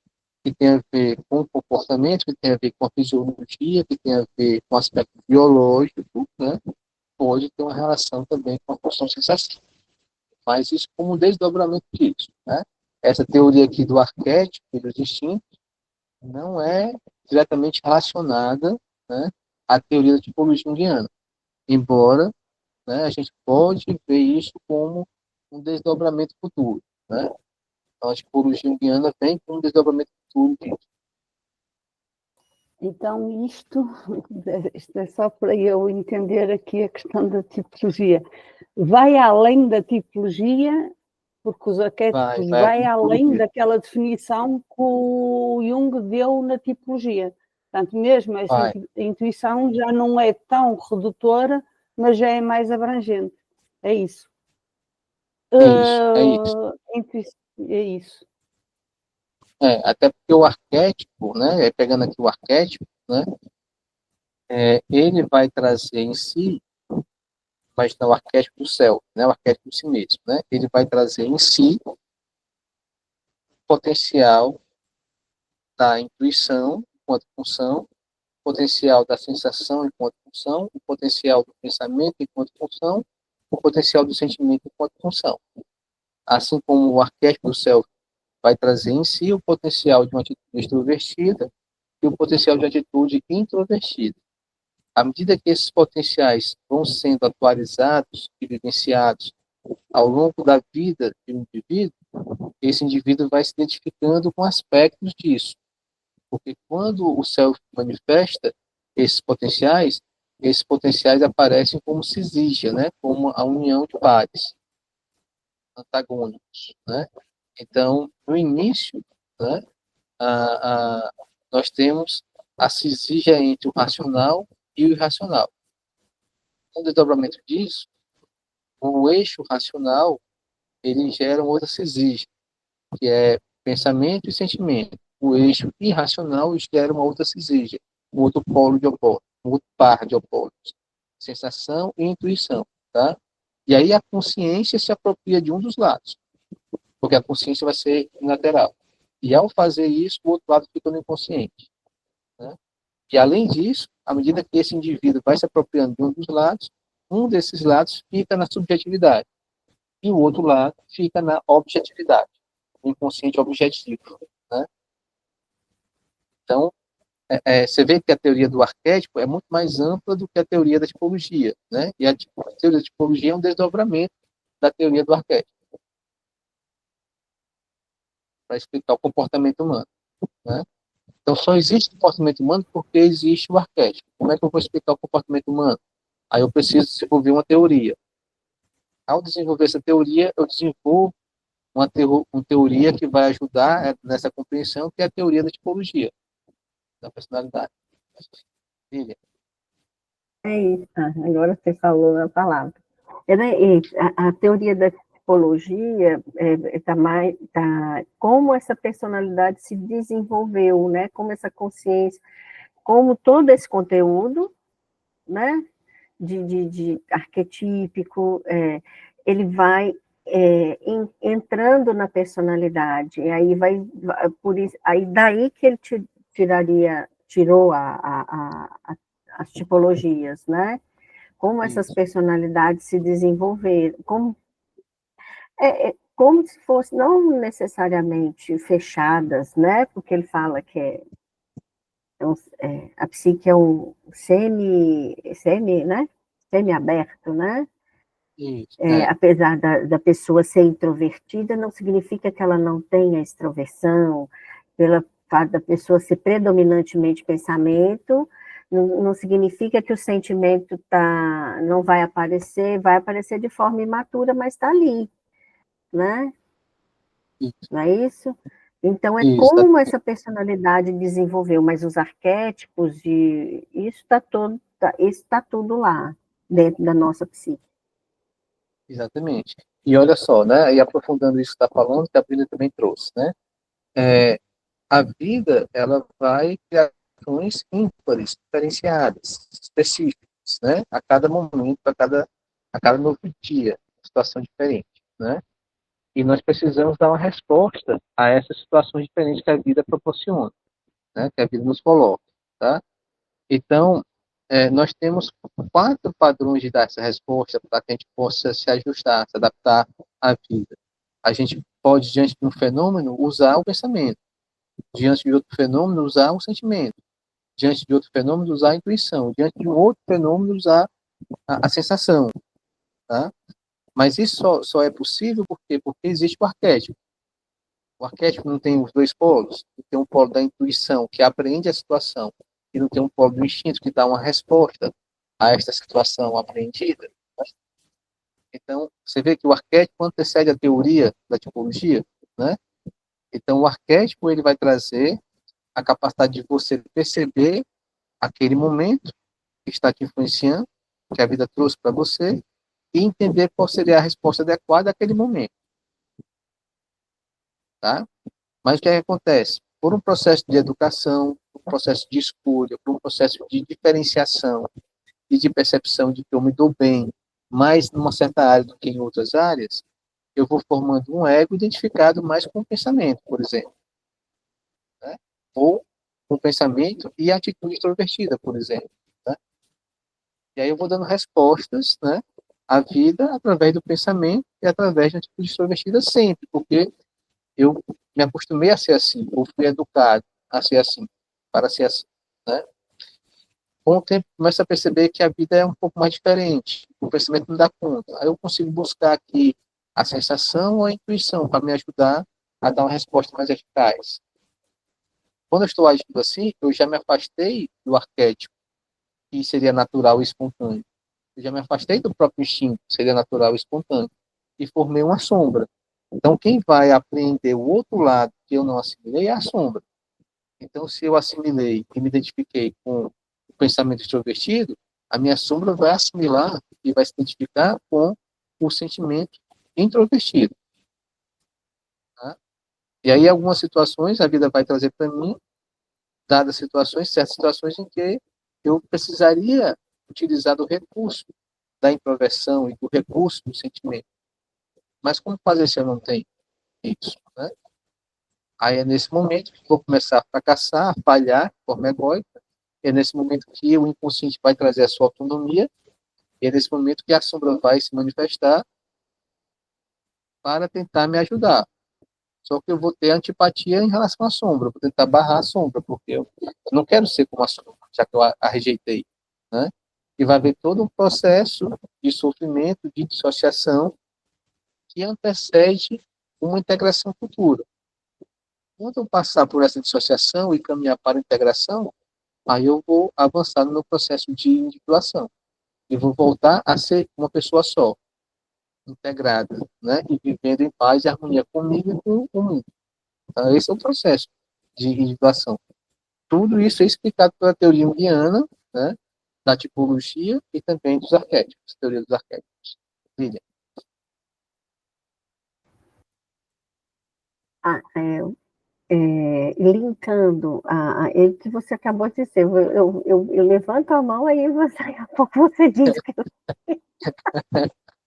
que tem a ver com o comportamento, que tem a ver com a fisiologia, que tem a ver com o aspecto biológico, né, pode ter uma relação também com a função sensativa. Mas isso como um desdobramento disso, né? Essa teoria aqui do arquétipo e dos instintos não é diretamente relacionada, né, à teoria da tipologia junguiana, embora, né, a gente pode ver isso como um desdobramento futuro, né? Então, a tipologia junguiana vem com um desdobramento futuro disso. Então, isto é só para eu entender aqui a questão da tipologia. Vai além da tipologia, porque os arquétipos vai além daquela definição que o Jung deu na tipologia. Portanto, mesmo essa intuição já não é tão redutora, mas já é mais abrangente. É isso. É isso. É isso. Até porque o arquétipo, né, pegando aqui o arquétipo, né, ele vai trazer em si, mas não o arquétipo do céu, né, o arquétipo de si mesmo, né, ele vai trazer em si o potencial da intuição enquanto função, o potencial da sensação enquanto função, o potencial do pensamento enquanto função, o potencial do sentimento enquanto função. Assim como o arquétipo do céu vai trazer em si o potencial de uma atitude extrovertida e o potencial de atitude introvertida. À medida que esses potenciais vão sendo atualizados e vivenciados ao longo da vida de um indivíduo, esse indivíduo vai se identificando com aspectos disso. Porque quando o self manifesta esses potenciais aparecem como cisígia, né? Como a união de pares antagônicos, né? Então, no início, né, nós temos a cisígia entre o racional e o irracional. Com o desdobramento disso, o eixo racional ele gera uma outra cisígia, que é pensamento e sentimento. O eixo irracional gera uma outra cisígia, um outro polo de opólitos, um outro par de opólitos. Sensação e intuição, tá? E aí a consciência se apropria de um dos lados, porque a consciência vai ser unilateral. E ao fazer isso, o outro lado fica no inconsciente, né? E além disso, à medida que esse indivíduo vai se apropriando de um dos lados, um desses lados fica na subjetividade e o outro lado fica na objetividade, no inconsciente objetivo, né? Então, você vê que a teoria do arquétipo é muito mais ampla do que a teoria da tipologia, né? E a teoria da tipologia é um desdobramento da teoria do arquétipo para explicar o comportamento humano, né? Então, só existe comportamento humano porque existe o arquétipo. Como é que eu vou explicar o comportamento humano? Aí eu preciso desenvolver uma teoria. Ao desenvolver essa teoria, eu desenvolvo uma teoria que vai ajudar nessa compreensão, que é a teoria da tipologia, da personalidade. É isso, agora você falou a palavra. A teoria da psicologia como essa personalidade se desenvolveu, né? Como essa consciência, como todo esse conteúdo, né? De arquetípico, ele vai entrando na personalidade, e aí por isso, aí daí que ele tirou as tipologias, né? Como essas personalidades se desenvolveram, como se fosse, não necessariamente fechadas, né? Porque ele fala que a psique é um né? Semi-aberto, né? Apesar da pessoa ser introvertida, não significa que ela não tenha extroversão, pela fato da pessoa ser predominantemente pensamento, não significa que o sentimento não vai aparecer de forma imatura, mas está ali, né? Não é isso? Então, como essa personalidade desenvolveu, mas os arquétipos, isso está tudo lá, dentro da nossa psique. Exatamente. E olha só, né? E aprofundando isso que está falando, que a Bíblia também trouxe, né? A vida, ela vai criar ações ímpares, diferenciadas, específicas, né? A cada momento, a cada novo dia, situação diferente, né? E nós precisamos dar uma resposta a essas situações diferentes que a vida proporciona, né? Que a vida nos coloca, tá? Então, nós temos 4 padrões de dar essa resposta para que a gente possa se ajustar, se adaptar à vida. A gente pode, diante de um fenômeno, usar o pensamento. Diante de outro fenômeno, usar o sentimento. Diante de outro fenômeno, usar a intuição. Diante de um outro fenômeno, usar a sensação. Tá? Mas isso só é possível porque existe o arquétipo. O arquétipo não tem os dois polos. Tem um polo da intuição, que apreende a situação, e não tem um polo do instinto, que dá uma resposta a esta situação apreendida. Então, você vê que o arquétipo antecede a teoria da tipologia, né? Então, o arquétipo ele vai trazer a capacidade de você perceber aquele momento que está te influenciando, que a vida trouxe para você, e entender qual seria a resposta adequada àquele momento. Tá? Mas o que é que acontece? Por um processo de educação, por um processo de escolha, por um processo de diferenciação e de percepção de que eu me dou bem mais numa certa área do que em outras áreas, eu vou formando um ego identificado mais com o pensamento, por exemplo, né? Ou com o pensamento e a atitude extrovertida, por exemplo, né? E aí eu vou dando respostas, né, à vida através do pensamento e através da atitude extrovertida sempre, porque eu me acostumei a ser assim, ou fui educado a ser assim, para ser assim, né? Com o tempo, começa a perceber que a vida é um pouco mais diferente, o pensamento não dá conta. Aí eu consigo buscar aqui a sensação ou a intuição para me ajudar a dar uma resposta mais eficaz. Quando eu estou agindo assim, eu já me afastei do arquétipo, que seria natural e espontâneo. Eu já me afastei do próprio instinto, que seria natural e espontâneo, e formei uma sombra. Então, quem vai apreender o outro lado que eu não assimilei é a sombra. Então, se eu assimilei e me identifiquei com o pensamento extrovertido, a minha sombra vai assimilar e vai se identificar com o sentimento introvertido. Tá? E aí, algumas situações a vida vai trazer para mim, dadas situações, certas situações em que eu precisaria utilizar do recurso da introversão e do recurso do sentimento. Mas como fazer se eu não tenho isso, né? Aí é nesse momento que vou começar a fracassar, a falhar de forma egóica. É nesse momento que o inconsciente vai trazer a sua autonomia. E é nesse momento que a sombra vai se manifestar para tentar me ajudar. Só que eu vou ter antipatia em relação à sombra. Vou tentar barrar a sombra, porque eu não quero ser como a sombra, já que eu a rejeitei, né? E vai haver todo um processo de sofrimento, de dissociação, que antecede uma integração futura. Quando eu passar por essa dissociação e caminhar para a integração, aí eu vou avançar no meu processo de individuação. E vou voltar a ser uma pessoa só, integrada, né? E vivendo em paz e harmonia comigo e com o mundo. Então, esse é o processo de individuação. Tudo isso é explicado pela teoria junguiana, né? Da tipologia e também dos arquétipos, teoria dos arquétipos. Lilian. Linkando o que você acabou de dizer, eu levanto a mão, aí daqui a pouco você diz que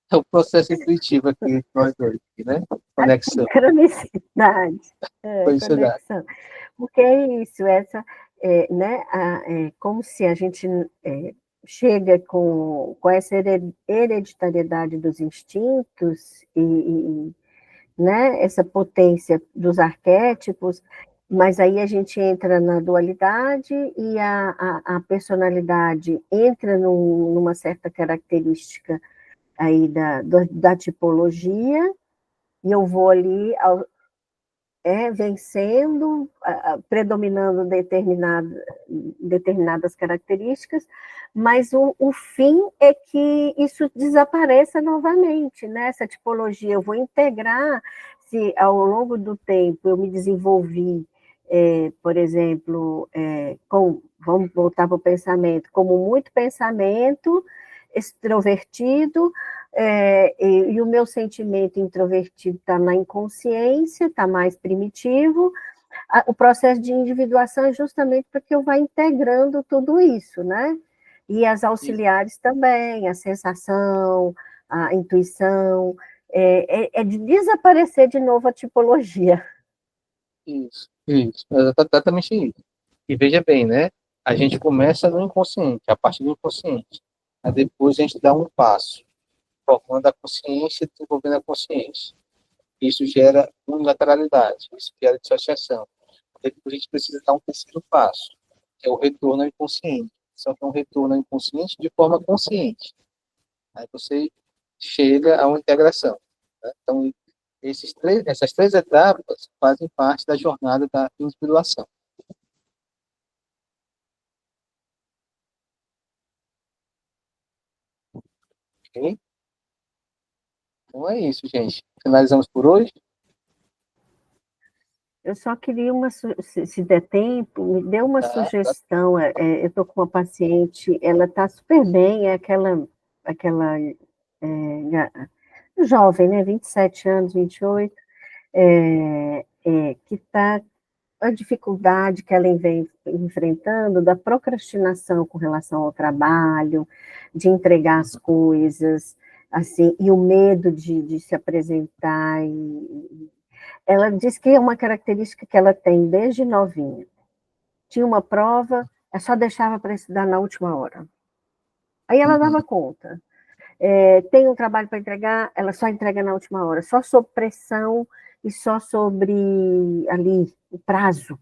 É o processo intuitivo aqui, nós dois, né? Conexão. cronicidade, Conexão. conexão. Porque é isso, né, como se a gente chega com essa hereditariedade dos instintos né, essa potência dos arquétipos, mas aí a gente entra na dualidade e a personalidade entra numa certa característica aí da tipologia, e eu vou ali vencendo, predominando determinadas características, mas o fim é que isso desapareça novamente, né? Essa tipologia eu vou integrar, se ao longo do tempo eu me desenvolvi, por exemplo, vamos voltar para o pensamento, como muito pensamento extrovertido, e o meu sentimento introvertido está na inconsciência, está mais primitivo. O processo de individuação é justamente porque eu vá integrando tudo isso, né? E as auxiliares também, a sensação, a intuição, é de desaparecer de novo a tipologia. Isso, exatamente isso. E veja bem, né? A gente começa no inconsciente, a partir do inconsciente. Aí depois a gente dá um passo, formando a consciência e desenvolvendo a consciência. Isso gera unilateralidade, isso gera dissociação. Depois a gente precisa dar um terceiro passo, que é o retorno ao inconsciente. Só que é um retorno ao inconsciente de forma consciente. Aí você chega a uma integração. Né? Então, essas três etapas fazem parte da jornada da individuação. Ok? Então é isso, gente. Finalizamos por hoje. Eu só queria se der tempo, me dê uma sugestão. Eu estou com uma paciente, ela está super bem, é aquela jovem, né, 27 anos, 28, que está a dificuldade que ela vem enfrentando da procrastinação com relação ao trabalho, de entregar as coisas, assim, e o medo de se apresentar. Ela diz que é uma característica que ela tem desde novinha. Tinha uma prova, ela só deixava para estudar na última hora. Aí ela dava conta. Tem um trabalho para entregar, ela só entrega na última hora, só sob pressão e só sobre ali o prazo.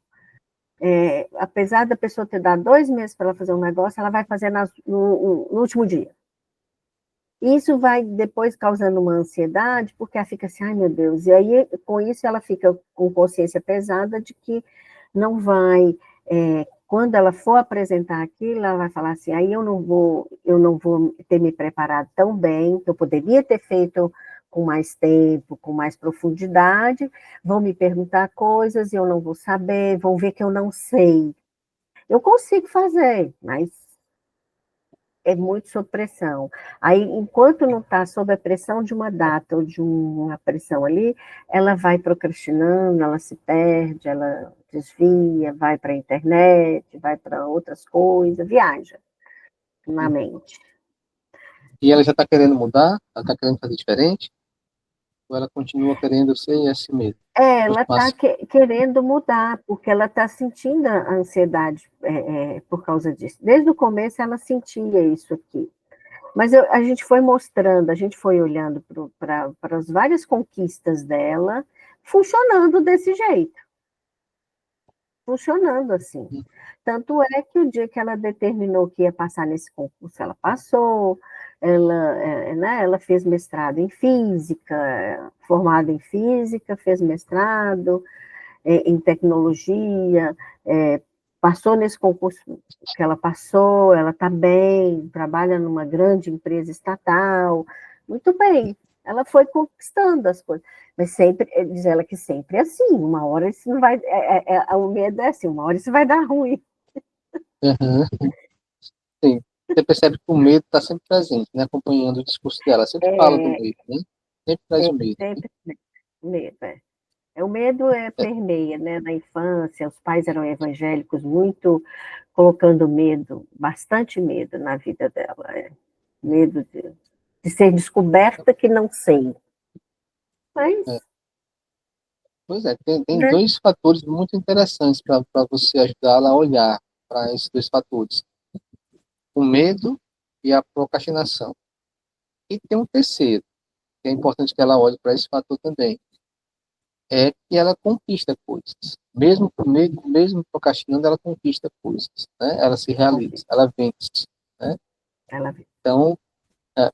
Apesar da pessoa ter dado 2 meses para ela fazer um negócio, ela vai fazer no último dia. Isso vai depois causando uma ansiedade, porque ela fica assim, ai meu Deus, e aí com isso ela fica com consciência pesada de que não vai, quando ela for apresentar aquilo, ela vai falar assim, aí eu não vou ter me preparado tão bem, que eu poderia ter feito com mais tempo, com mais profundidade, vão me perguntar coisas e eu não vou saber, vão ver que eu não sei. Eu consigo fazer, mas é muito sob pressão. Aí, enquanto não está sob a pressão de uma data ou de uma pressão ali, ela vai procrastinando, ela se perde, ela desvia, vai para a internet, vai para outras coisas, viaja na mente. E ela já está querendo mudar? Ela está querendo fazer diferente? Ou ela continua querendo ser assim mesmo? Ela está querendo mudar, porque ela está sentindo a ansiedade por causa disso. Desde o começo ela sentia isso aqui. Mas a gente foi mostrando, a gente foi olhando para as várias conquistas dela, funcionando desse jeito. Funcionando assim. Tanto é que o dia que ela determinou que ia passar nesse concurso, ela passou, ela fez mestrado em física, formada em física, fez mestrado em tecnologia, passou nesse concurso que ela passou, ela está bem, trabalha numa grande empresa estatal, muito bem. Ela foi conquistando as coisas, mas sempre, diz ela que sempre é assim, uma hora isso não vai, o medo é assim, uma hora isso vai dar ruim. Uhum. Sim. Você percebe que o medo está sempre presente, né? Acompanhando o discurso dela. Ela sempre fala do medo, né? Sempre traz o medo. Sempre medo, O medo permeia, né? Na infância, os pais eram evangélicos, muito colocando medo, bastante medo na vida dela. Medo de ser descoberta que não sei. Mas, Pois é, tem né? 2 fatores muito interessantes para você ajudá-la a olhar para esses 2 fatores: o medo e a procrastinação. E tem um terceiro, que é importante que ela olhe para esse fator também, é que ela conquista coisas. Mesmo com medo, mesmo procrastinando, ela conquista coisas, né? Ela se realiza, ela vence, né? Ela, Então,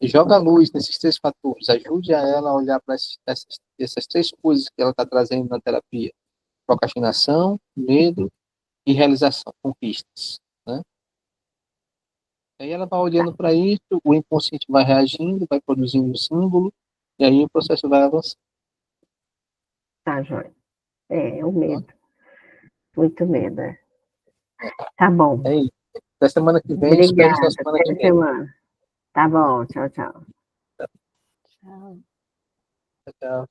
joga a luz nesses 3 fatores, ajude a ela a olhar para essas 3 coisas que ela está trazendo na terapia: procrastinação, medo e realização, conquistas, né? Aí ela vai olhando para isso, o inconsciente vai reagindo, vai produzindo um símbolo, e aí o processo vai avançando. tá, joia. O medo. Muito medo. Tá bom. É isso. Da semana que vem, espere Obrigada. na semana Até que a vem. semana. Tá bom. Tchau, tchau. Tchau. Tchau.